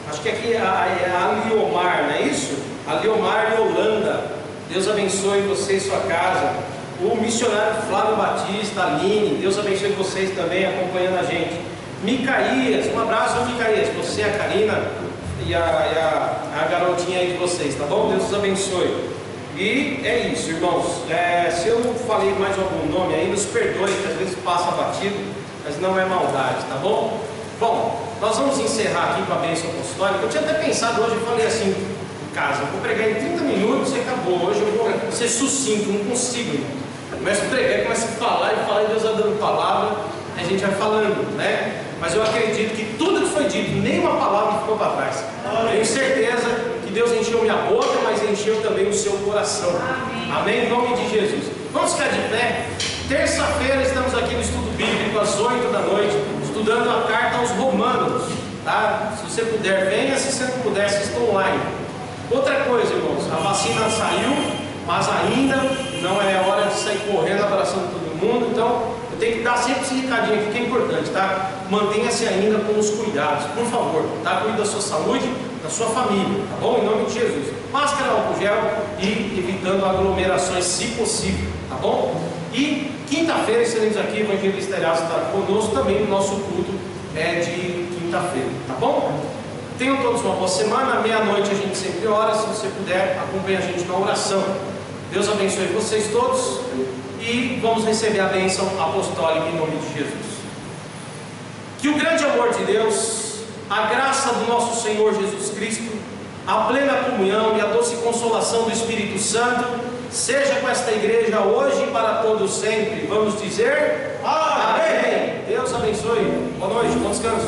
acho que aqui é a Liomar, não é isso? A Liomar de Holanda. Deus abençoe você e sua casa. O missionário Flávio Batista, a Aline, Deus abençoe vocês também acompanhando a gente. Micaías, um abraço, Micaías, você, a Karina e a garotinha aí de vocês, tá bom? Deus os abençoe. E é isso, irmãos. Se eu não falei mais algum nome aí, nos perdoe, que às vezes passa batido, mas não é maldade, tá bom? Bom, nós vamos encerrar aqui com a bênção apostólica. Eu tinha até pensado hoje, eu falei assim em casa, eu vou pregar em 30 minutos e acabou. Hoje eu vou ser sucinto, não consigo, irmão. Começo a pregar, começo a falar e Deus vai dando palavra, a gente vai falando, né? Mas eu acredito que tudo que foi dito, nenhuma palavra ficou para trás. Tenho certeza que Deus encheu minha boca, mas encheu também o seu coração. Amém? Em nome de Jesus. Vamos ficar de pé. Terça-feira estamos aqui no estudo bíblico às 8 da noite, estudando a carta aos Romanos, tá? Se você puder, venha. Se você não puder, assista online. Outra coisa, irmãos, a vacina saiu, mas ainda não é hora de sair correndo abraçando todo mundo. Então eu tenho que dar sempre esse recadinho aqui que é importante, tá? Mantenha-se ainda com os cuidados, por favor, tá? Cuide da sua saúde, da sua família, tá bom? Em nome de Jesus. Máscara, álcool gel e evitando aglomerações, se possível, tá bom? E quinta-feira estaremos aqui, o evangelista Erasto está conosco também. O nosso culto é de quinta-feira, tá bom? Tenham todos uma boa semana. À meia-noite a gente sempre ora. Se você puder, acompanhe a gente na oração. Deus abençoe vocês todos e vamos receber a bênção apostólica em nome de Jesus. Que o grande amor de Deus, a graça do nosso Senhor Jesus Cristo, a plena comunhão e a doce consolação do Espírito Santo seja com esta igreja hoje e para todos sempre. Vamos dizer amém. Deus abençoe. Boa noite, bom descanso.